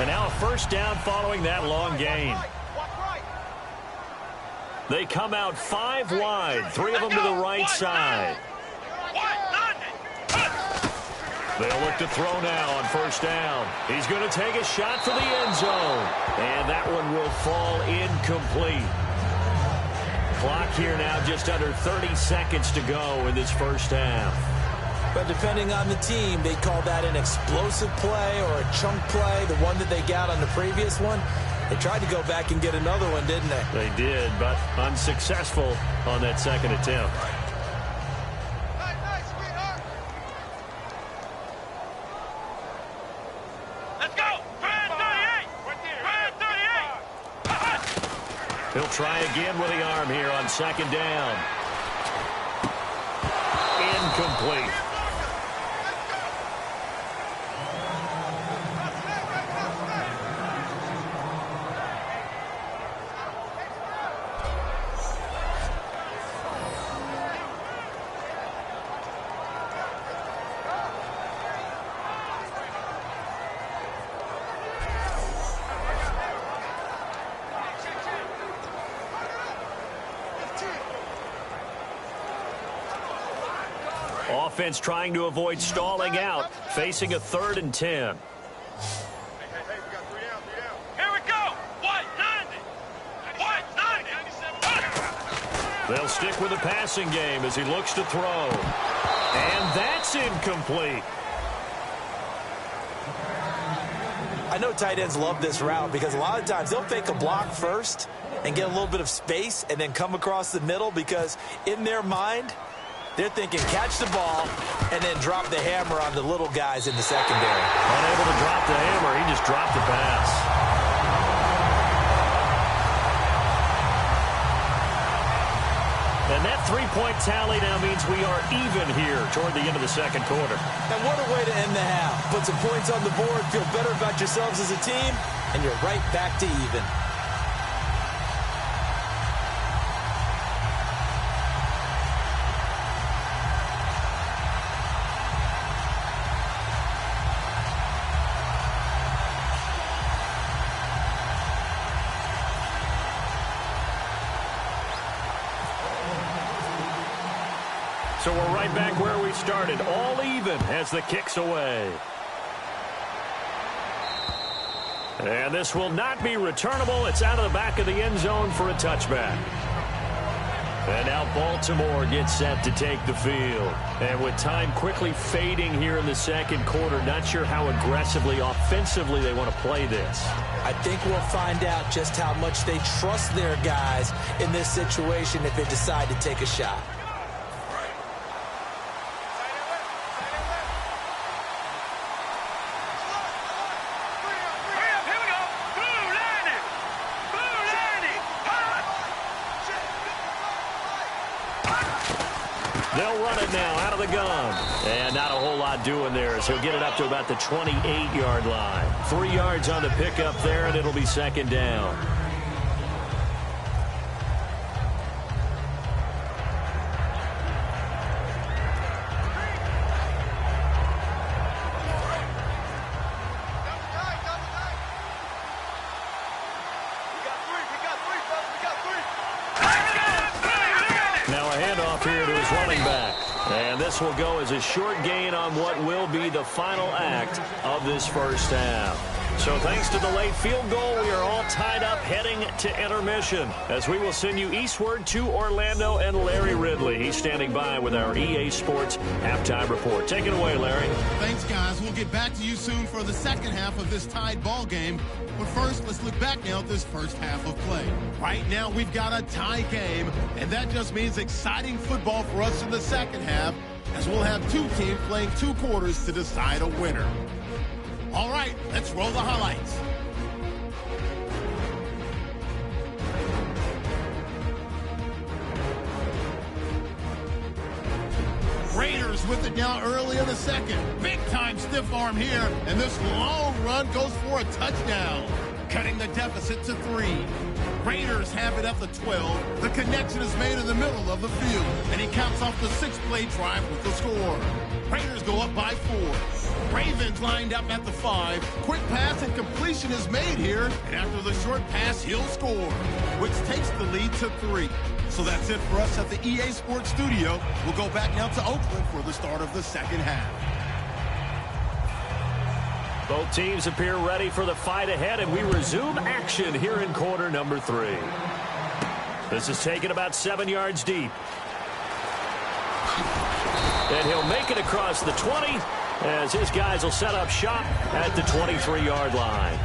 And now a first down following that long gain. They come out 5 wide, 3 of them to the right side. They'll look to throw now on first down. He's going to take a shot for the end zone. And that one will fall incomplete. Clock here now just under 30 seconds to go in this first half. But depending on the team, they call that an explosive play or a chunk play, the one that they got on the previous one. They tried to go back and get another one, didn't they? They did, but unsuccessful on that second attempt. Let's go! 38! 38! He'll try again with the arm here on second down. Incomplete. Offense trying to avoid stalling out, facing a 3rd and 10. Here we go! White 90! White 90! They'll stick with the passing game as he looks to throw. And that's incomplete. I know tight ends love this route because a lot of times they'll fake a block first and get a little bit of space and then come across the middle because in their mind, they're thinking catch the ball and then drop the hammer on the little guys in the secondary. Unable to drop the hammer, he just dropped the pass. And that 3-point tally now means we are even here toward the end of the second quarter. And what a way to end the half. Put some points on the board, feel better about yourselves as a team, and you're right back to even. So we're right back where we started, all even as the kick's away. And this will not be returnable. It's out of the back of the end zone for a touchback. And now Baltimore gets set to take the field. And with time quickly fading here in the second quarter, not sure how aggressively, offensively they want to play this. I think we'll find out just how much they trust their guys in this situation if they decide to take a shot. They'll run it now out of the gun. And not a whole lot doing there as he'll get it up to about the 28-yard line. 3 yards on the pickup there, and it'll be second down. And this will go as a short gain on what will be the final act of this first half. So thanks to the late field goal, we are all tied up heading to intermission as we will send you eastward to Orlando and Larry Ridley. He's standing by with our EA Sports halftime report. Take it away, Larry. Thanks, guys. We'll get back to you soon for the second half of this tied ball game. But first, let's look back now at this first half of play. Right now, we've got a tie game, and that just means exciting football for us in the second half, as we'll have two teams playing 2 quarters to decide a winner. All right, let's roll the highlights. Raiders with it now early in the second. Big-time stiff arm here, and this long run goes for a touchdown, cutting the deficit to 3. Raiders have it at the 12. The connection is made in the middle of the field, and he caps off the 6-play drive with the score. Raiders go up by 4. Ravens lined up at the 5. Quick pass and completion is made here, and after the short pass, he'll score, which takes the lead to 3. So that's it for us at the EA Sports Studio. We'll go back now to Oakland for the start of the second half. Both teams appear ready for the fight ahead, and we resume action here in quarter number 3. This is taken about 7 yards deep. And he'll make it across the 20 as his guys will set up shop at the 23-yard line.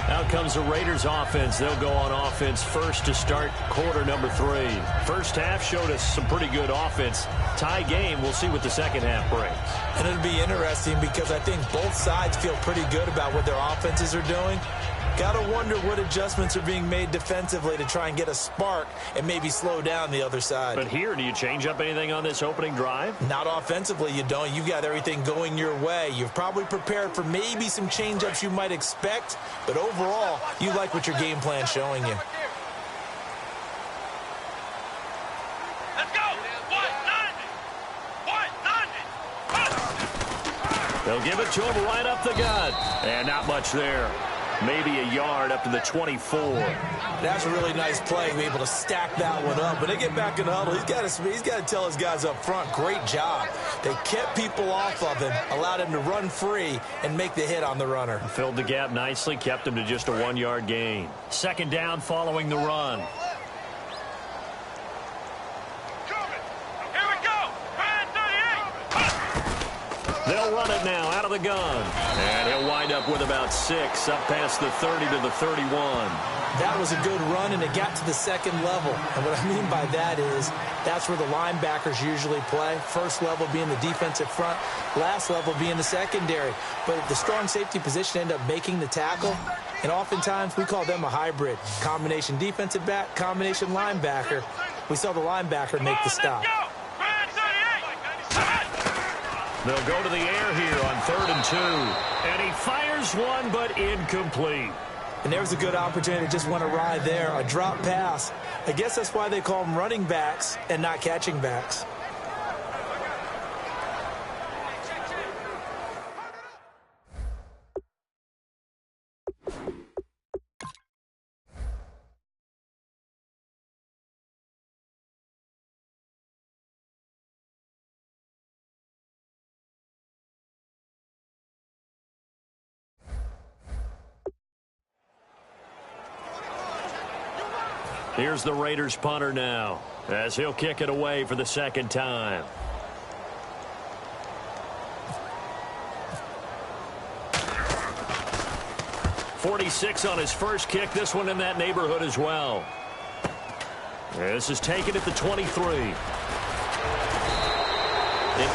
Out comes the Raiders offense. They'll go on offense first to start quarter number 3. First half showed us some pretty good offense. Tie game. We'll see what the second half brings. And it'll be interesting because I think both sides feel pretty good about what their offenses are doing. Got to wonder what adjustments are being made defensively to try and get a spark and maybe slow down the other side. But here, do you change up anything on this opening drive? Not offensively, you don't. You've got everything going your way. You've probably prepared for maybe some change-ups you might expect, but overall, you like what your game plan's showing you. Let's go! 190! They'll give it to him right up the gut. And not much there. Maybe a yard up to the 24. That's a really nice play, be able to stack that one up. When they get back in the huddle, he's got to tell his guys up front, great job. They kept people off of him, allowed him to run free and make the hit on the runner. Filled the gap nicely, kept him to just a 1-yard gain. Second down following the run. They'll run it now out of the gun. And he'll wind up with about 6 up past the 30 to the 31. That was a good run, and it got to the second level. And what I mean by that is that's where the linebackers usually play. First level being the defensive front, last level being the secondary. But the strong safety position ended up making the tackle. And oftentimes we call them a hybrid. Combination defensive back, combination linebacker. We saw the linebacker make the stop. They'll go to the air here on 3rd and 2. And he fires one, but incomplete. And there's a good opportunity to just want to ride there, a drop pass. I guess that's why they call them running backs and not catching backs. Here's the Raiders punter now, as he'll kick it away for the second time. .46 on his first kick. This one in that neighborhood as well. This is taken at the 23. An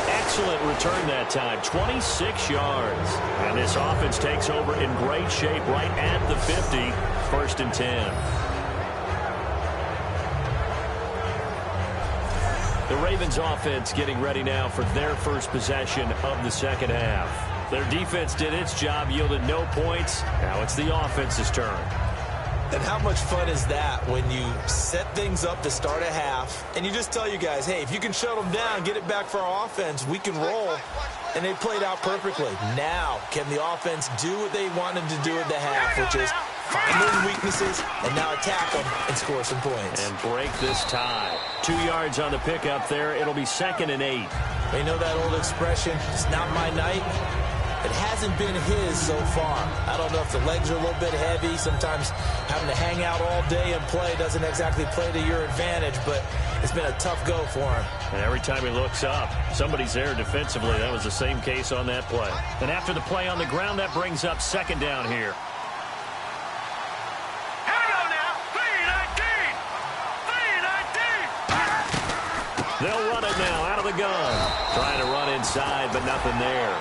excellent return that time, 26 yards. And this offense takes over in great shape right at the 50, 1st and 10. Ravens offense getting ready now for their first possession of the second half. Their defense did its job, yielded no points. Now it's the offense's turn. And how much fun is that when you set things up to start a half and you just tell you guys, hey, if you can shut them down, get it back for our offense, we can roll. And they played out perfectly. Now, can the offense do what they wanted to do at the half, which is find those weaknesses and now attack them and score some points. And break this tie. 2 yards on the pickup there. It'll be 2nd and 8. You know that old expression, it's not my night? It hasn't been his so far. I don't know if the legs are a little bit heavy. Sometimes having to hang out all day and play doesn't exactly play to your advantage, but it's been a tough go for him. And every time he looks up, somebody's there defensively. That was the same case on that play. And after the play on the ground, that brings up 2nd down here. They'll run it now out of the gun. Trying to run inside, but nothing there.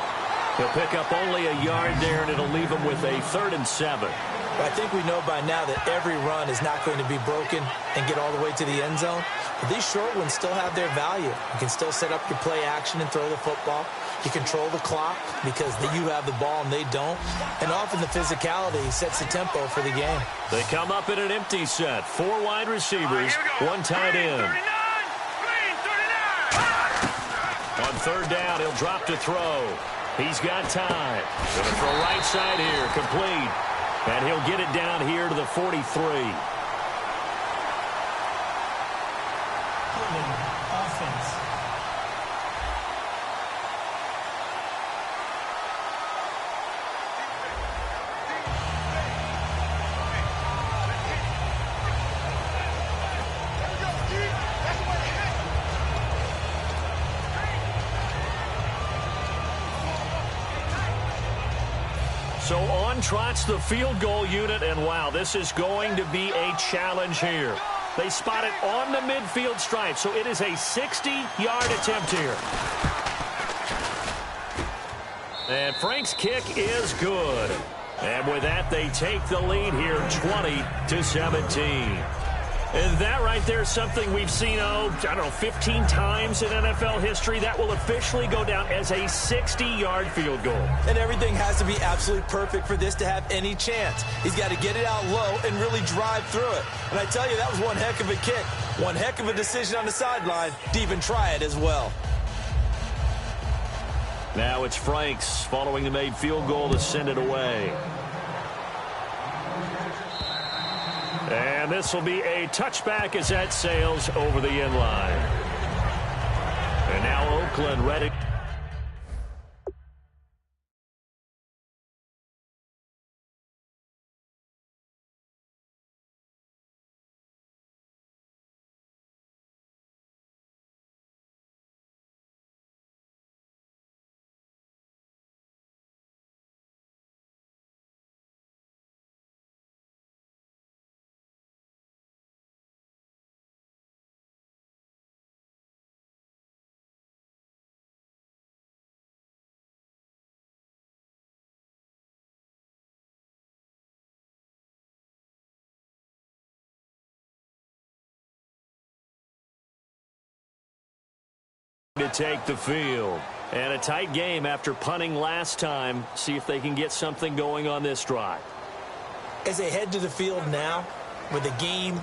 He'll pick up only a yard there, and it'll leave him with a 3rd and 7. I think we know by now that every run is not going to be broken and get all the way to the end zone. But these short ones still have their value. You can still set up your play action and throw the football. You control the clock because you have the ball and they don't. And often the physicality sets the tempo for the game. They come up in an empty set. 4 wide receivers, 1 tight end. On 3rd down, he'll drop to throw. He's got time. Going to throw right side here, complete. And he'll get it down here to the 43. Offense. So on trots the field goal unit, and wow, this is going to be a challenge here. They spot it on the midfield stripe, so it is a 60-yard attempt here. And Frank's kick is good. And with that, they take the lead here, 20-17. And that right there is something we've seen, 15 times in NFL history. That will officially go down as a 60-yard field goal. And everything has to be absolutely perfect for this to have any chance. He's got to get it out low and really drive through it. And I tell you, that was one heck of a kick. One heck of a decision on the sideline to even try it as well. Now it's Franks following the made field goal to send it away. And this will be a touchback as that sails over the end line. And now Oakland ready. To take the field. And a tight game after punting last time. See if they can get something going on this drive. As they head to the field now, with the game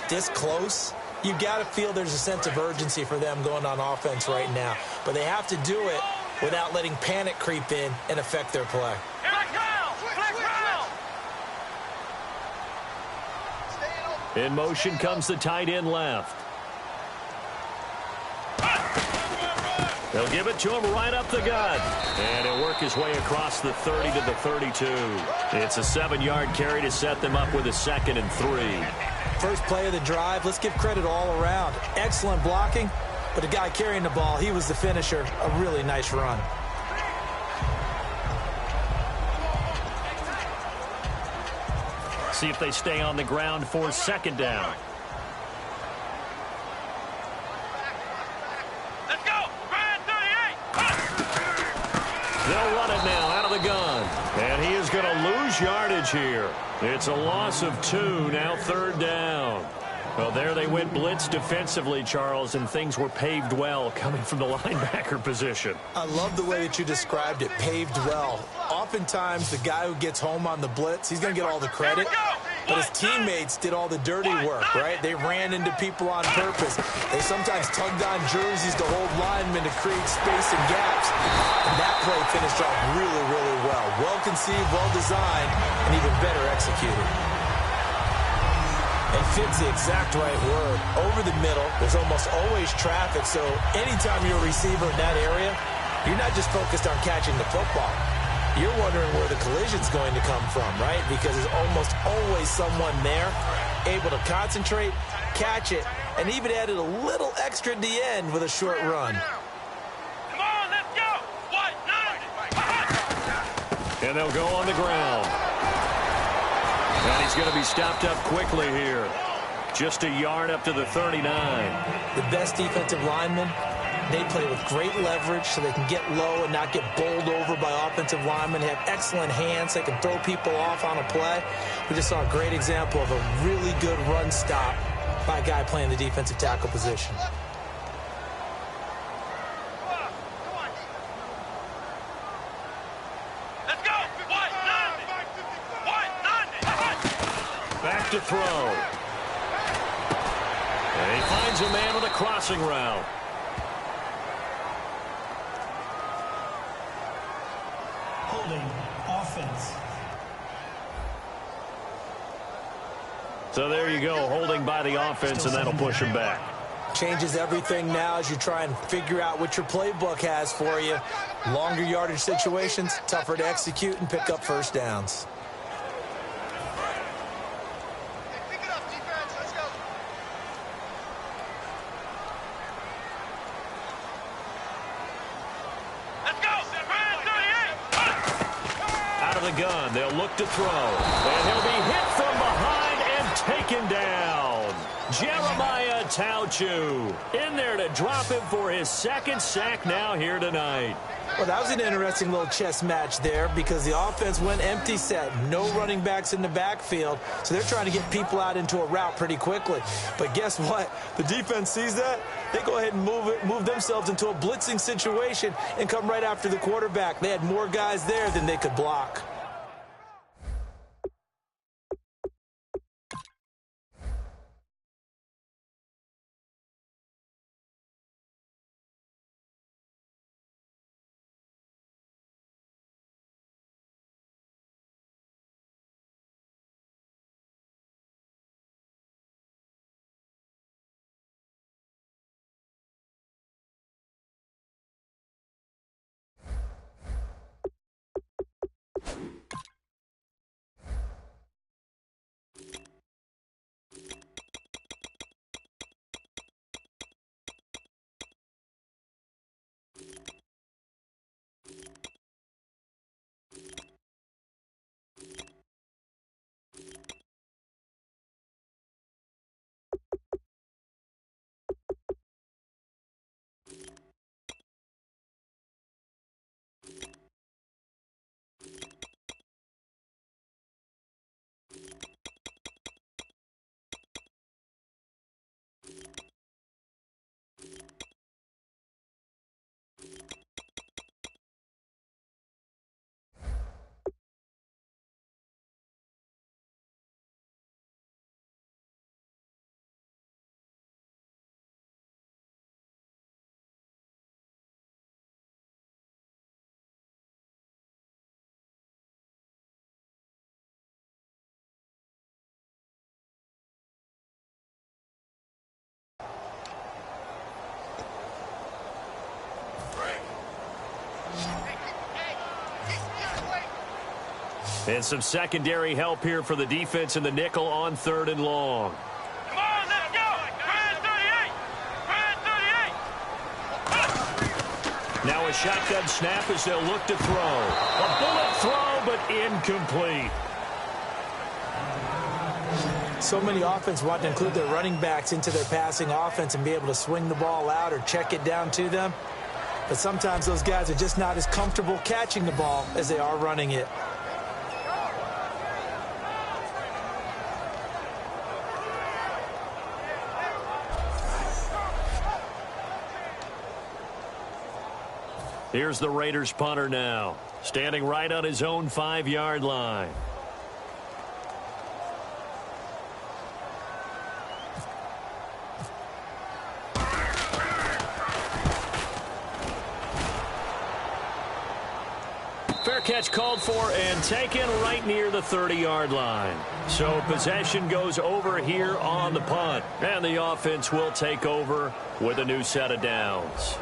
this close, you've got to feel there's a sense of urgency for them going on offense right now. But they have to do it without letting panic creep in and affect their play. In motion comes the tight end left. They'll give it to him right up the gut. And he'll work his way across the 30 to the 32. It's a 7-yard carry to set them up with a 2nd and 3. First play of the drive, let's give credit all around. Excellent blocking, but the guy carrying the ball, he was the finisher. A really nice run. See if they stay on the ground for 2nd down. They'll run it now out of the gun. And he is going to lose yardage here. It's a loss of 2, now 3rd down. Well, there they went blitz defensively, Charles, and things were paved well coming from the linebacker position. I love the way that you described it, paved well. Oftentimes, the guy who gets home on the blitz, he's going to get all the credit. But his teammates did all the dirty work, right? They ran into people on purpose. They sometimes tugged on jerseys to hold linemen to create space and gaps. And that play finished off really, really well. Well-conceived, well-designed, and even better executed. And fit's the exact right word. Over the middle, there's almost always traffic, so anytime you're a receiver in that area, you're not just focused on catching the football. You're wondering where the collision's going to come from, right? Because there's almost always someone there able to concentrate, catch it, and even added a little extra at the end with a short run. Come on, let's go! What? And they'll go on the ground. And he's going to be stopped up quickly here. Just a yard up to the 39. The best defensive linemen, they play with great leverage so they can get low and not get bowled over by offensive linemen. They have excellent hands. They can throw people off on a play. We just saw a great example of a really good run stop by a guy playing the defensive tackle position. Let's go! What? Back to throw. And he finds a man with a crossing route. Holding offense. So there you go, holding by the offense, and that'll push him back. Changes everything now as you try and figure out what your playbook has for you. Longer yardage situations, tougher to execute and pick up first downs. Pick it up, defense. Let's go. Let's go! Out of the gun, they'll look to throw. And he'll be hit from behind and taken down. Jeremiah Tauchu in there to drop him for his second sack now here tonight. Well, that was an interesting little chess match there because the offense went empty set. No running backs in the backfield, so they're trying to get people out into a route pretty quickly. But guess what? The defense sees that. They go ahead and move themselves into a blitzing situation and come right after the quarterback. They had more guys there than they could block. And some secondary help here for the defense in the nickel on 3rd and long. Come on, let's go! Brand 38! Brand 38! Now a shotgun snap as they'll look to throw. A bullet throw, but incomplete. So many offense want to include their running backs into their passing offense and be able to swing the ball out or check it down to them. But sometimes those guys are just not as comfortable catching the ball as they are running it. Here's the Raiders punter now, standing right on his own 5-yard line. Fair catch called for and taken right near the 30-yard line. So possession goes over here on the punt. And the offense will take over with a new set of downs.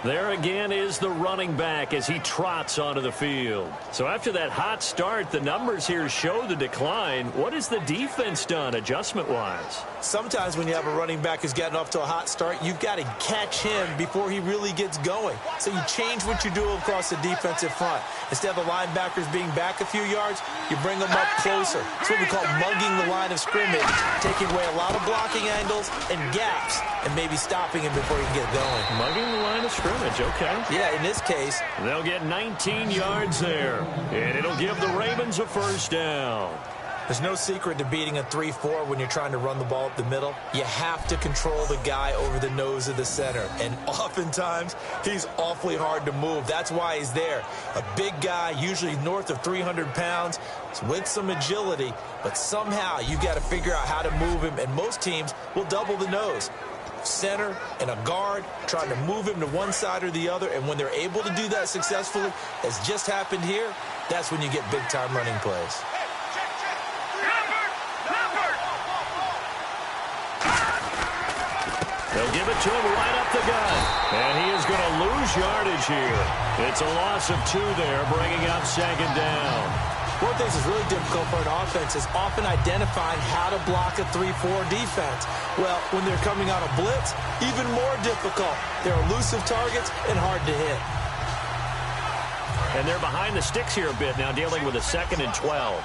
There again is the running back as he trots onto the field. So after that hot start, the numbers here show the decline. What has the defense done adjustment-wise? Sometimes when you have a running back who's gotten off to a hot start, you've got to catch him before he really gets going. So you change what you do across the defensive front. Instead of the linebackers being back a few yards, you bring them up closer. It's what we call mugging the line of scrimmage, taking away a lot of blocking angles and gaps, and maybe stopping him before he can get going. Mugging the line of scrimmage, okay. Yeah, in this case, they'll get 19 yards there, and it'll give the Ravens a first down. there's no secret to beating a 3-4 when you're trying to run the ball up the middle. You have to control the guy over the nose of the center, and oftentimes he's awfully hard to move. That's why he's there. A big guy, usually north of 300 pounds, with some agility, but somehow you've got to figure out how to move him, and most teams will double the nose. Center and a guard trying to move him to one side or the other, and when they're able to do that successfully, as just happened here, that's when you get big-time running plays. They'll give it to him right up the gut, and he is going to lose yardage here. It's a loss of 2 there, bringing up second down. One of the things that's really difficult for an offense is often identifying how to block a 3-4 defense. Well, when they're coming on a blitz, even more difficult. They're elusive targets and hard to hit. And they're behind the sticks here a bit now, dealing with a 2nd and 12.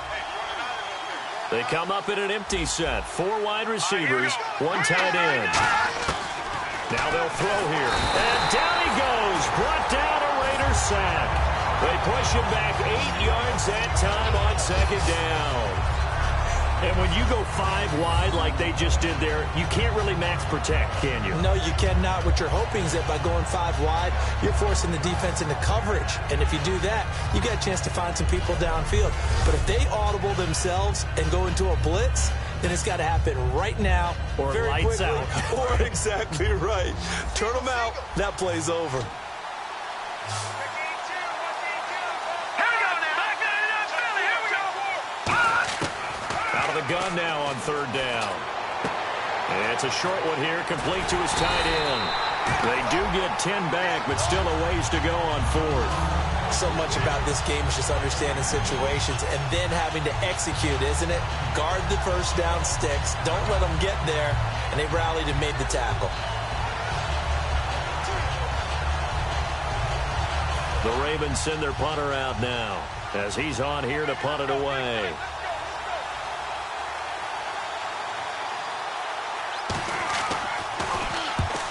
They come up in an empty set. 4 wide receivers, 1 tight end. Now they'll throw here. And down he goes. Brought down a Raiders sack. They push him back 8 yards that time on second down. And when you go 5 wide like they just did there, you can't really max protect, can you? No, you cannot. What you're hoping is that by going 5 wide, you're forcing the defense into coverage. And if you do that, you got a chance to find some people downfield. But if they audible themselves and go into a blitz, then it's got to happen right now. Or very lights quickly. out. Or exactly right. Turn them out. That play's over. Gun now on 3rd down. And it's a short one here, complete to his tight end. They do get 10 back, but still a ways to go on 4th. So much about this game is just understanding situations and then having to execute, isn't it? Guard the first down sticks. Don't let them get there. And they rallied and made the tackle. The Ravens send their punter out now as he's on here to punt it away.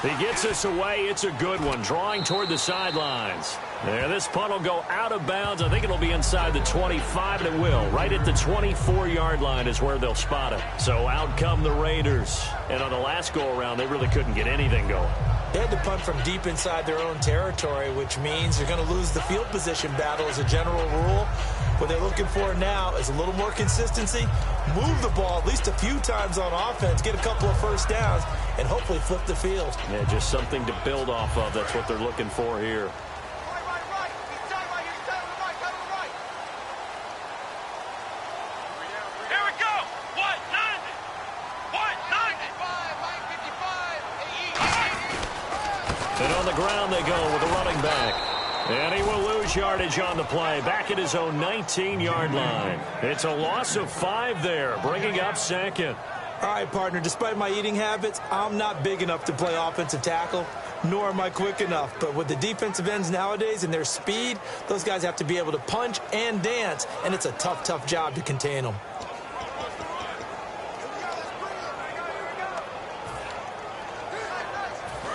He gets us away. It's a good one. Drawing toward the sidelines. There, this punt will go out of bounds. I think it'll be inside the 25, and it will. Right at the 24-yard line is where they'll spot it. So out come the Raiders. And on the last go-around, they really couldn't get anything going. They had to punt from deep inside their own territory, which means you're going to lose the field position battle as a general rule. What they're looking for now is a little more consistency, move the ball at least a few times on offense, get a couple of first downs, and hopefully flip the field. Yeah, just something to build off of. That's what they're looking for here. And on the ground they go with the running back. And he will lose yardage on the play, back at his own 19-yard line. It's a loss of 5 there, bringing up 2nd. All right, partner, despite my eating habits, I'm not big enough to play offensive tackle, nor am I quick enough. But with the defensive ends nowadays and their speed, those guys have to be able to punch and dance, and it's a tough, tough job to contain them.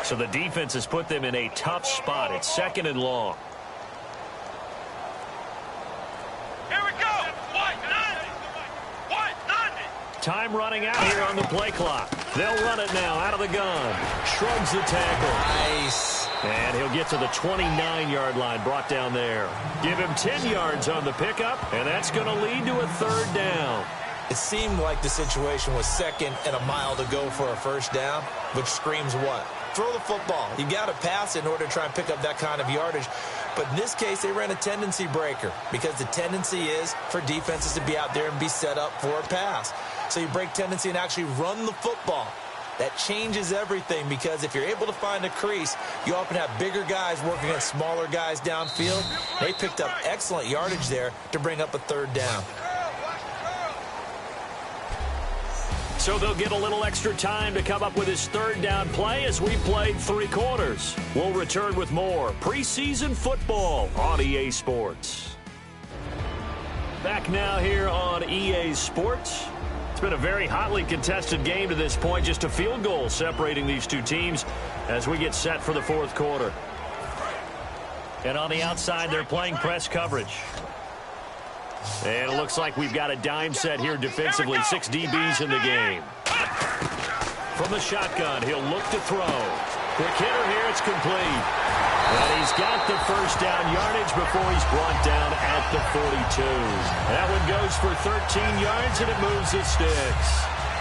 So the defense has put them in a tough spot. It's 2nd and long. Here we go. Time running out here on the play clock. They'll run it now out of the gun. Shrugs the tackle. Nice. And he'll get to the 29-yard line, brought down there. Give him 10 yards on the pickup, and that's going to lead to a third down. It seemed like the situation was second and a mile to go for a first down, which screams what? Throw the football. You got to pass in order to try and pick up that kind of yardage. But in this case, they ran a tendency breaker because the tendency is for defenses to be out there and be set up for a pass. So you break tendency and actually run the football. That changes everything because if you're able to find a crease, you often have bigger guys working against smaller guys downfield. They picked up excellent yardage there to bring up a third down. So they'll get a little extra time to come up with his third down play as we played 3 quarters. We'll return with more preseason football on EA Sports. Back now here on EA Sports. It's been a very hotly contested game to this point. Just a field goal separating these two teams as we get set for the fourth quarter. And on the outside, they're playing press coverage. And it looks like we've got a dime set here defensively. 6 DBs in the game. From the shotgun, he'll look to throw. Quick hitter here, it's complete. And he's got the first down yardage before he's brought down at the 42. That one goes for 13 yards, and it moves the sticks.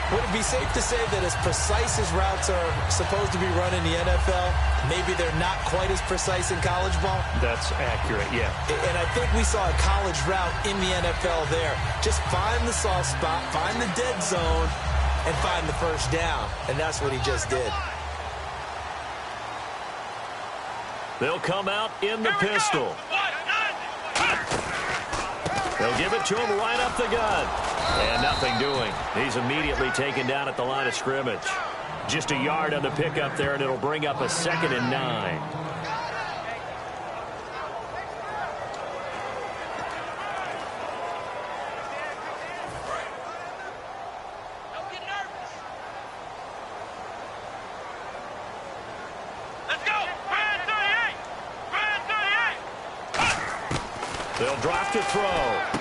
Would it be safe to say that as precise as routes are supposed to be run in the NFL, maybe they're not quite as precise in college ball? That's accurate, yeah. And I think we saw a college route in the NFL there. Just find the soft spot, find the dead zone, and find the first down. And that's what he just did. They'll come out in the pistol. They'll give it to him right up the gut. And nothing doing. He's immediately taken down at the line of scrimmage. Just a yard on the pickup there, and it'll bring up a 2nd and 9. They'll drop to throw.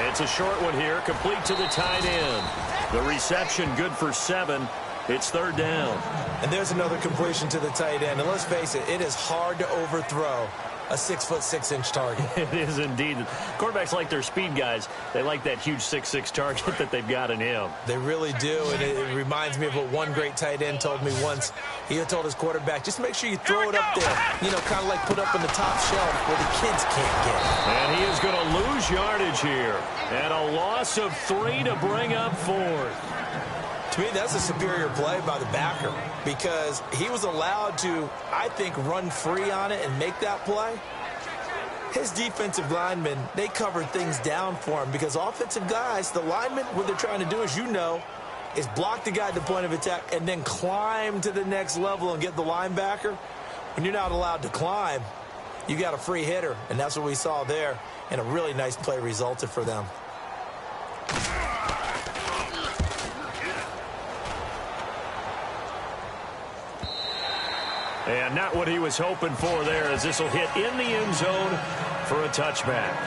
It's a short one here, complete to the tight end. The reception good for 7. It's third down. And there's another completion to the tight end. And let's face it, it is hard to overthrow a 6'6" target. It is indeed. Quarterbacks like their speed guys. They like that huge 6'6" target that they've got in him. They really do, and it reminds me of what one great tight end told me once. He had told his quarterback, just make sure you throw it up there, you know, kind of like put up on the top shelf where the kids can't get it. And he is going to lose yardage here. And a loss of 3 to bring up 4th. To me, that's a superior play by the backer because he was allowed to, I think, run free on it and make that play. His defensive linemen, they covered things down for him because offensive guys, the linemen, what they're trying to do, as you know, is block the guy at the point of attack and then climb to the next level and get the linebacker. When you're not allowed to climb, you got a free hitter, and that's what we saw there, and a really nice play resulted for them. And not what he was hoping for there, as this will hit in the end zone for a touchback.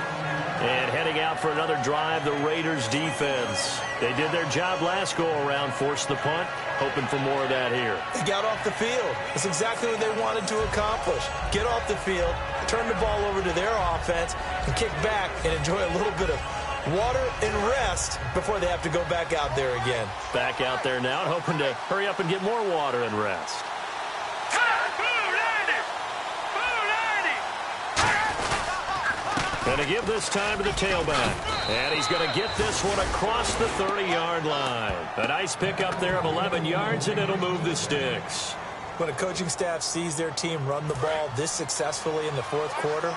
And heading out for another drive, the Raiders defense. They did their job last go-around, forced the punt, hoping for more of that here. They got off the field. That's exactly what they wanted to accomplish. Get off the field, turn the ball over to their offense, and kick back and enjoy a little bit of water and rest before they have to go back out there again. Back out there now, hoping to hurry up and get more water and rest. And to give this time to the tailback. And he's going to get this one across the 30-yard line. A nice pickup there of 11 yards, and it'll move the sticks. When a coaching staff sees their team run the ball this successfully in the fourth quarter,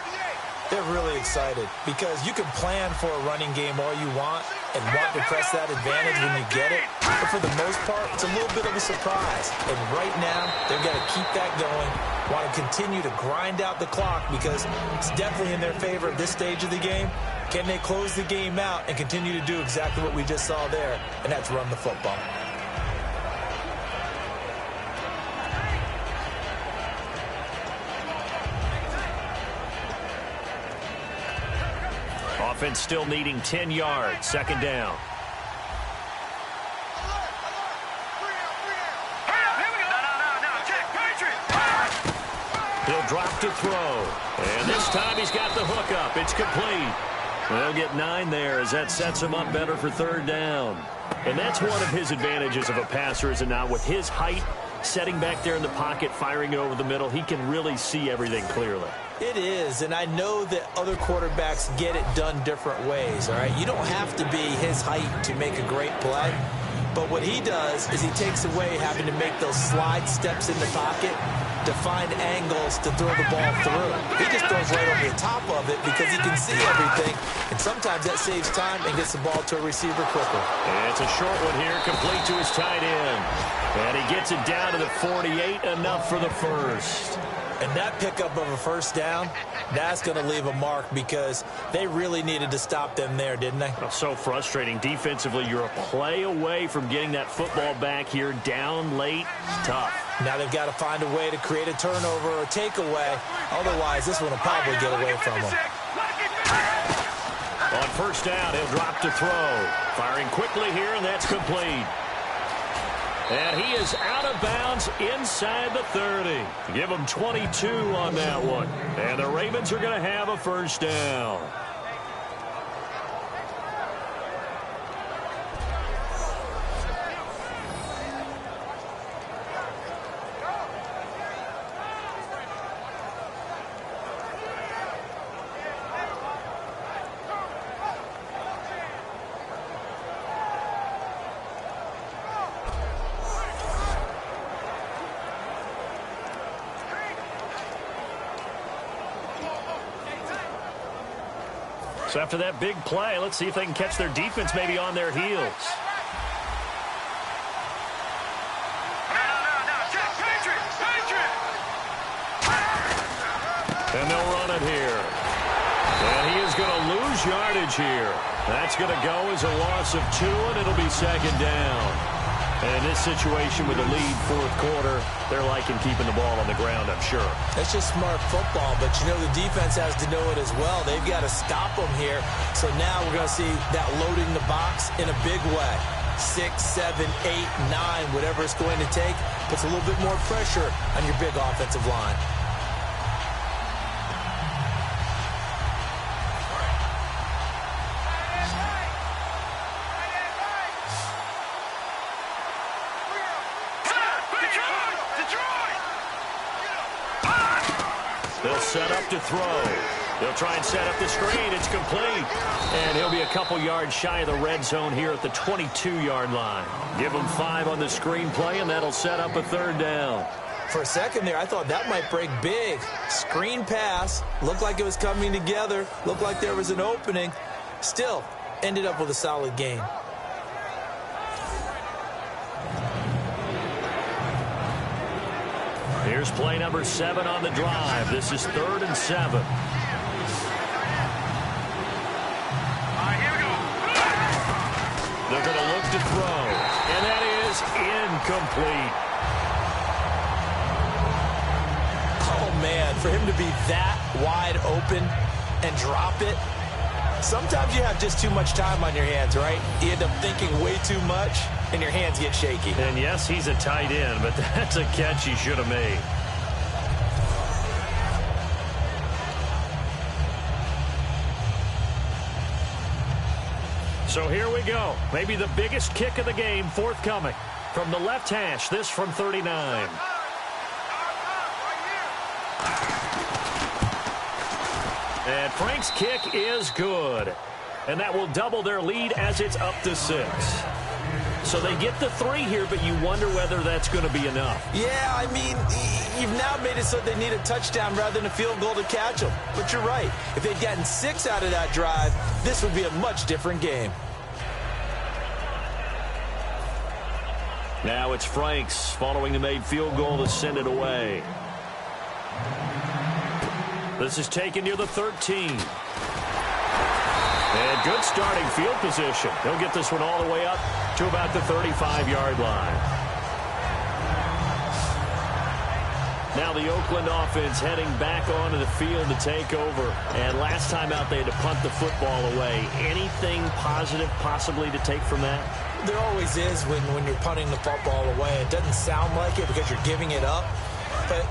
they're really excited because you can plan for a running game all you want and want to press that advantage when you get it. But for the most part, it's a little bit of a surprise. And right now, they've got to keep that going, want to continue to grind out the clock because it's definitely in their favor at this stage of the game. Can they close the game out and continue to do exactly what we just saw there, and that's run the football. Offense still needing 10 yards. Second down. drop to throw. And this time he's got the hook up. It's complete. They'll get 9 there as that sets him up better for 3rd down. And that's one of his advantages of a passer, is it not? With his height, setting back there in the pocket, firing it over the middle, he can really see everything clearly. It is, and I know that other quarterbacks get it done different ways, all right? You don't have to be his height to make a great play, but what he does is he takes away having to make those slide steps in the pocket to find angles to throw the ball through. He just throws right over the top of it because he can see everything, and sometimes that saves time and gets the ball to a receiver quicker. And it's a short one here, complete to his tight end. And he gets it down to the 48, enough for the first. And that pickup of a 1st down, that's going to leave a mark because they really needed to stop them there, didn't they? Oh, so frustrating. Defensively, you're a play away from getting that football back here, down late. Tough. Now they've got to find a way to create a turnover or takeaway. Otherwise, this one will probably get away from them. On 1st down, he'll drop to throw. Firing quickly here, and that's complete. And he is out of bounds inside the 30. Give him 22 on that one. And the Ravens are going to have a 1st down. So after that big play, let's see if they can catch their defense maybe on their heels. And they'll run it here. And he is going to lose yardage here. That's going to go as a loss of 2, and it'll be 2nd down. And in this situation with the lead 4th quarter, they're liking keeping the ball on the ground, I'm sure. That's just smart football, but you know the defense has to know it as well. They've got to stop them here. So now we're going to see that loading the box in a big way. 6, 7, 8, 9, whatever it's going to take, puts a little bit more pressure on your big offensive line. They'll set up to throw. They'll try and set up the screen. It's complete. And he'll be a couple yards shy of the red zone here at the 22-yard line. Give him 5 on the screen play, and that'll set up a 3rd down. For a second there, I thought that might break big. Screen pass. Looked like it was coming together. Looked like there was an opening. Still, ended up with a solid game. Here's play number 7 on the drive. This is 3rd and 7. All right, here we go. They're going to look to throw. And that is incomplete. Oh, man, for him to be that wide open and drop it. Sometimes you have just too much time on your hands, right? You end up thinking way too much, and your hands get shaky. And yes, he's a tight end, but that's a catch he should have made. So here we go. Maybe the biggest kick of the game forthcoming. From the left hash, this from 39. And Frank's kick is good. And that will double their lead as it's up to 6. So they get the 3 here, but you wonder whether that's going to be enough. Yeah, I mean, you've now made it so they need a touchdown rather than a field goal to catch them. But you're right. If they'd gotten 6 out of that drive, this would be a much different game. Now it's Franks following the made field goal to send it away. This is taken near the 13. And good starting field position. He'll get this one all the way up to about the 35-yard line. Now the Oakland offense heading back onto the field to take over. And last time out, they had to punt the football away. Anything positive possibly to take from that? There always is when you're punting the football away. It doesn't sound like it because you're giving it up. But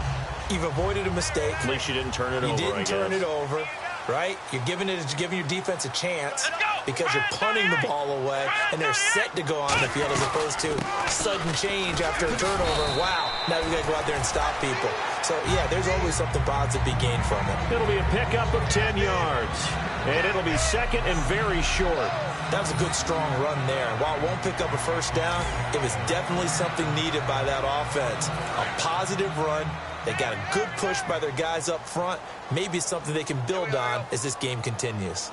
You've avoided a mistake. At least you didn't turn it over, You didn't turn it over, right? You're giving your defense a chance because you're punting the ball away, and they're set to go on the field as opposed to sudden change after a turnover. Wow, now we got to go out there and stop people. So, yeah, there's always something positive to be gained from it. It'll be a pickup of 10 yards, and it'll be second and very short. That was a good, strong run there. While it won't pick up a first down, it was definitely something needed by that offense. A positive run. They got a good push by their guys up front. Maybe something they can build on as this game continues.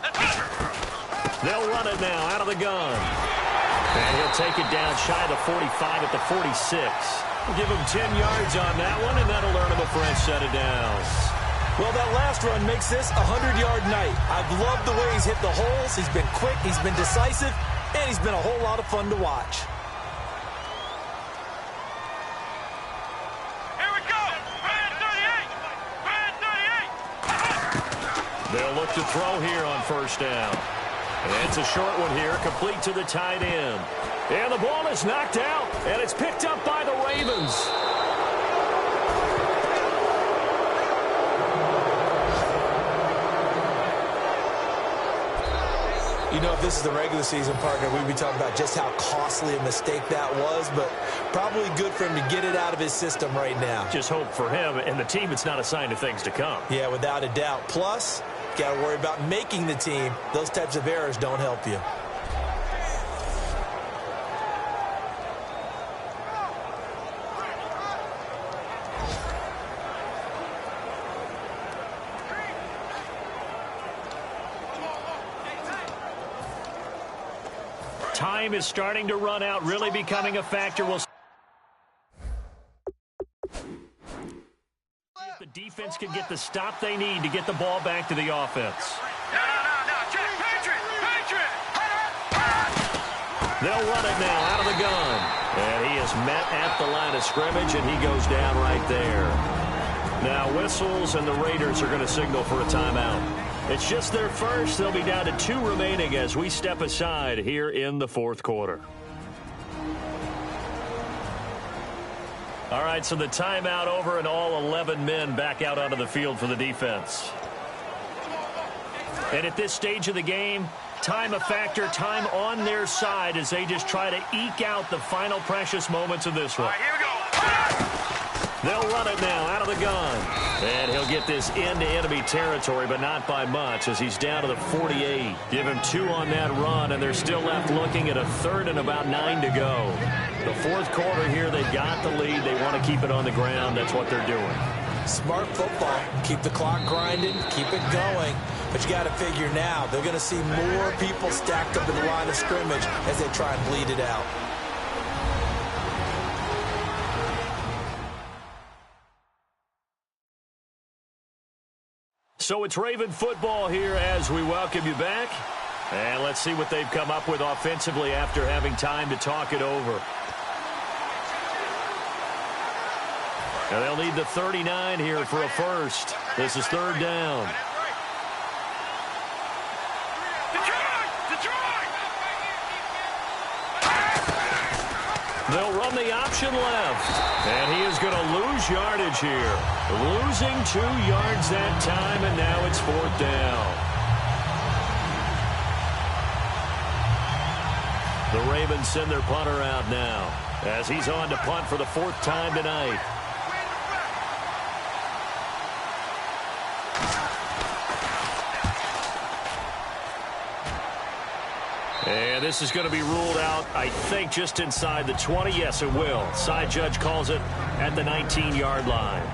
They'll run it now out of the gun. And he'll take it down shy of the 45 at the 46. We'll give him 10 yards on that one, and that'll earn him a fresh set of downs. Well, that last run makes this a 100-yard night. I've loved the way he's hit the holes. He's been quick, he's been decisive, and he's been a whole lot of fun to watch. Here we go. Brand 38. Brand 38. They'll look to throw here on first down. And it's a short one here, complete to the tight end. And the ball is knocked out, and it's picked up by the Ravens. You know, if this is the regular season, partner, we'd be talking about just how costly a mistake that was, but probably good for him to get it out of his system right now. Just hope for him and the team it's not a sign of things to come. Yeah, without a doubt. Plus, got to worry about making the team. Those types of errors don't help you. Time is starting to run out, really becoming a factor. We'll see if the defense can get the stop they need to get the ball back to the offense. No. Check. Patriot. They'll run it now out of the gun. And he is met at the line of scrimmage, and he goes down right there. Now whistles, and the Raiders are going to signal for a timeout. It's just their first. They'll be down to 2 remaining as we step aside here in the fourth quarter. All right, so the timeout over, and all 11 men back out onto the field for the defense. And at this stage of the game, time a factor, time on their side as they just try to eke out the final precious moments of this one. All right, here we go. They'll run it now out of the gun. And he'll get this into enemy territory, but not by much as he's down to the 48. Give him 2 on that run, and they're still left looking at a third and about 9 to go. The fourth quarter here, they've got the lead. They want to keep it on the ground. That's what they're doing. Smart football. Keep the clock grinding. Keep it going. But you got to figure now, they're going to see more people stacked up in the line of scrimmage as they try and bleed it out. So it's Raven football here as we welcome you back. And let's see what they've come up with offensively after having time to talk it over. And they'll need the 39 here for a first. This is third down. They'll run the option left. And he is going to lose yardage here. Losing 2 yards that time, and now it's fourth down. The Ravens send their punter out now as he's on to punt for the 4th time tonight. And this is going to be ruled out, I think, just inside the 20. Yes, it will. Side judge calls it at the 19-yard line.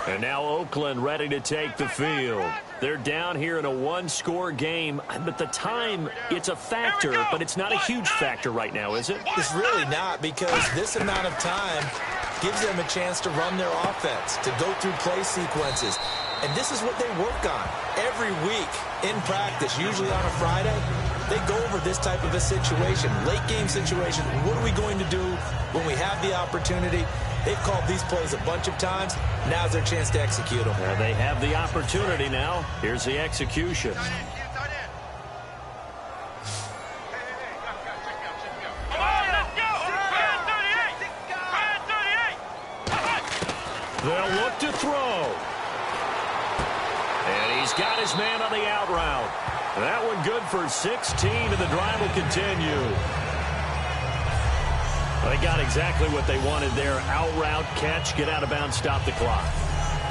And now Oakland ready to take the field. They're down here in a one-score game, but the time, it's a factor, but it's not a huge factor right now, is it? It's really not, because this amount of time gives them a chance to run their offense, to go through play sequences. And this is what they work on every week in practice, usually on a Friday. They go over this type of a situation, late-game situation. What are we going to do when we have the opportunity? They've called these plays a bunch of times. Now's their chance to execute them. They have the opportunity now. Here's the execution. They'll look to throw. And he's got his man on the out route. That one good for 16, and the drive will continue. They got exactly what they wanted there. Out route, catch, get out of bounds, stop the clock.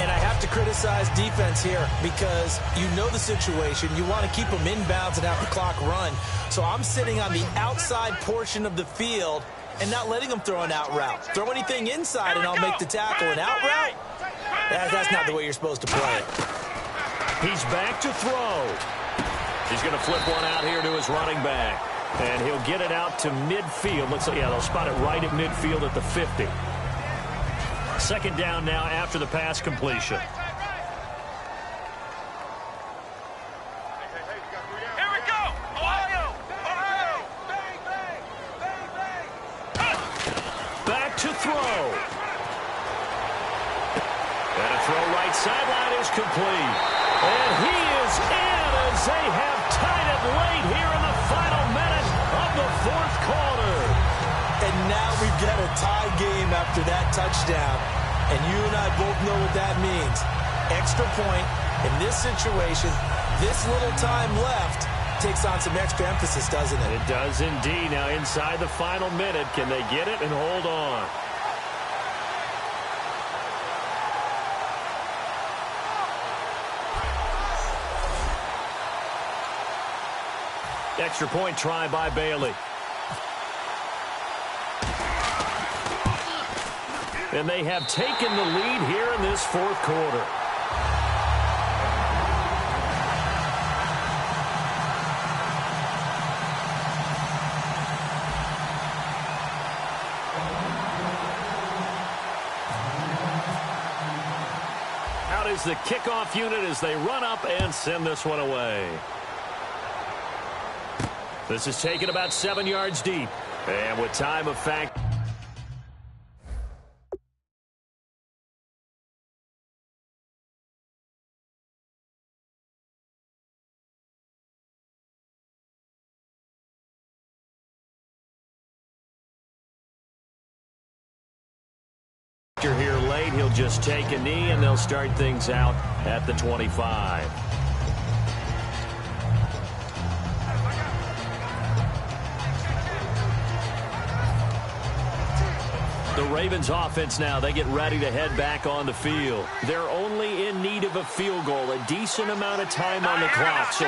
And I have to criticize defense here because you know the situation. You want to keep them inbounds and have the clock run. So I'm sitting on the outside portion of the field and not letting them throw an out route. Throw anything inside and I'll make the tackle. An out route? That's not the way you're supposed to play it. He's back to throw. He's going to flip one out here to his running back. And he'll get it out to midfield. Looks like, yeah, they'll spot it right at midfield at the 50. Second down now after the pass completion. Here we go! Ohio! Ohio! Bang, bang! Bang, bang! Back to throw. And a throw right sideline is complete. And he is in as they have tied it late here in the final minute of the fourth quarter. And now we've got a tie game after that touchdown. And you and I both know what that means. Extra point in this situation, this little time left takes on some extra emphasis, doesn't it? It does indeed. Now inside the final minute, can they get it and hold on? Extra point try by Bailey. And they have taken the lead here in this fourth quarter. Out is the kickoff unit as they run up and send this one away. This is taken about 7 yards deep. And with time of fact. Here late, he'll just take a knee, and they'll start things out at the 25. The Ravens offense now, they get ready to head back on the field. They're only in need of a field goal, a decent amount of time on the clock. So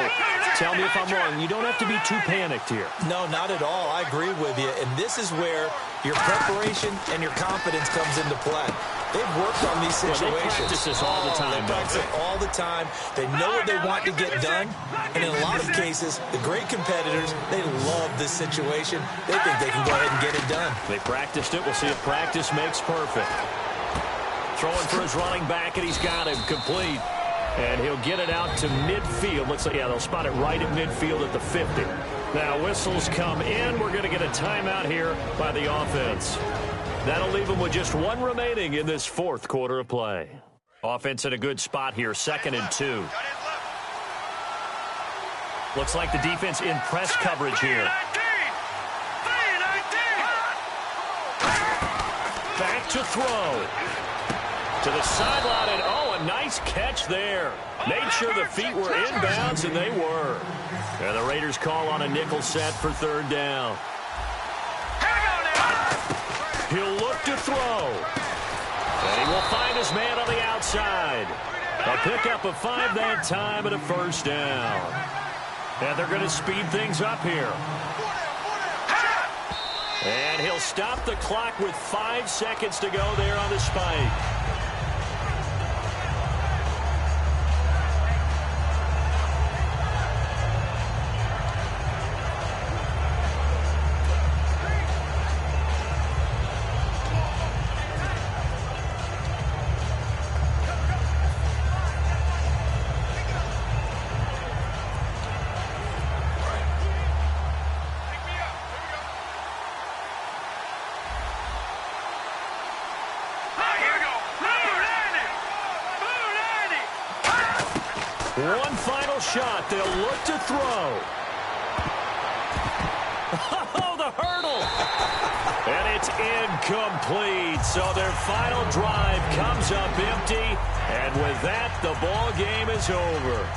tell me if I'm wrong. You don't have to be too panicked here. No, not at all. I agree with you. And this is where your preparation and your confidence comes into play. They've worked on these situations. Well, they practice this all the time. They practice it all the time. They know what they want to get done. And in a lot of cases, the great competitors, they love this situation. They think they can go ahead and get it done. They practiced it. We'll see if practice makes perfect. Throwing for his running back, and he's got him complete. And he'll get it out to midfield. Looks like, yeah, they'll spot it right at midfield at the 50. Now, whistles come in. We're going to get a timeout here by the offense. That'll leave them with just one remaining in this fourth quarter of play. Offense in a good spot here, 2nd and 2. Looks like the defense in press coverage here. Back to throw. To the sideline, and oh, a nice catch there. Made sure the feet were inbounds, and they were. And the Raiders call on a nickel set for 3rd down. He'll look to throw. And he will find his man on the outside. A pickup of 5 that time and a 1st down. And they're going to speed things up here. And he'll stop the clock with 5 seconds to go there on the spike. One final shot. They'll look to throw. Oh, the hurdle. And it's incomplete. So their final drive comes up empty. And with that, the ball game is over.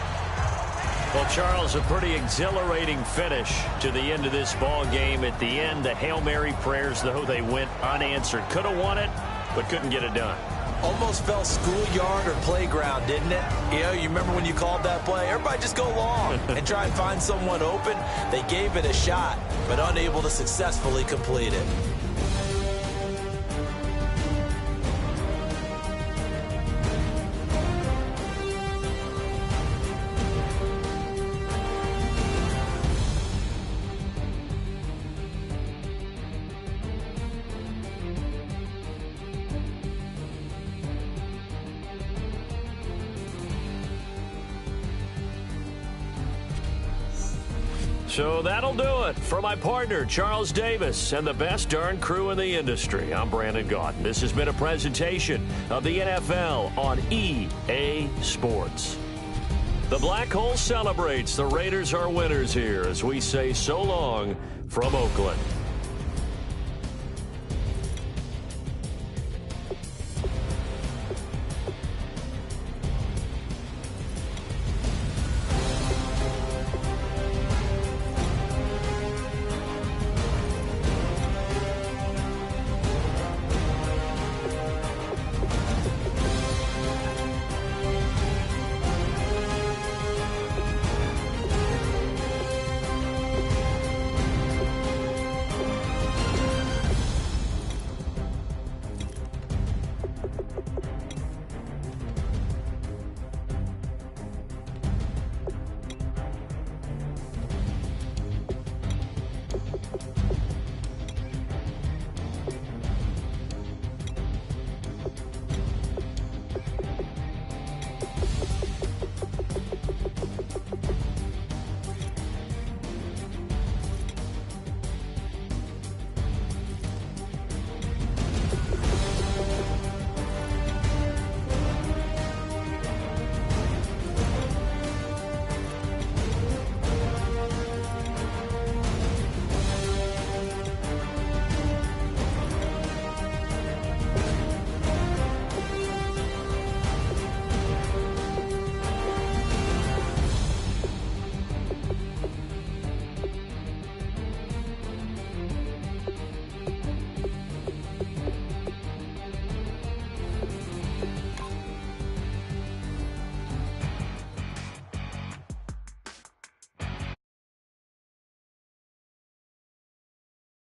Well, Charles, a pretty exhilarating finish to the end of this ball game. At the end, the Hail Mary prayers, though, they went unanswered. Could have won it, but couldn't get it done. Almost felt schoolyard or playground, didn't it? You remember when you called that play? Everybody just go long and try and find someone open. They gave it a shot, but unable to successfully complete it. So that'll do it. For my partner, Charles Davis, and the best darn crew in the industry, I'm Brandon Gaudin. This has been a presentation of the NFL on EA Sports. The Black Hole celebrates. The Raiders are winners here as we say so long from Oakland.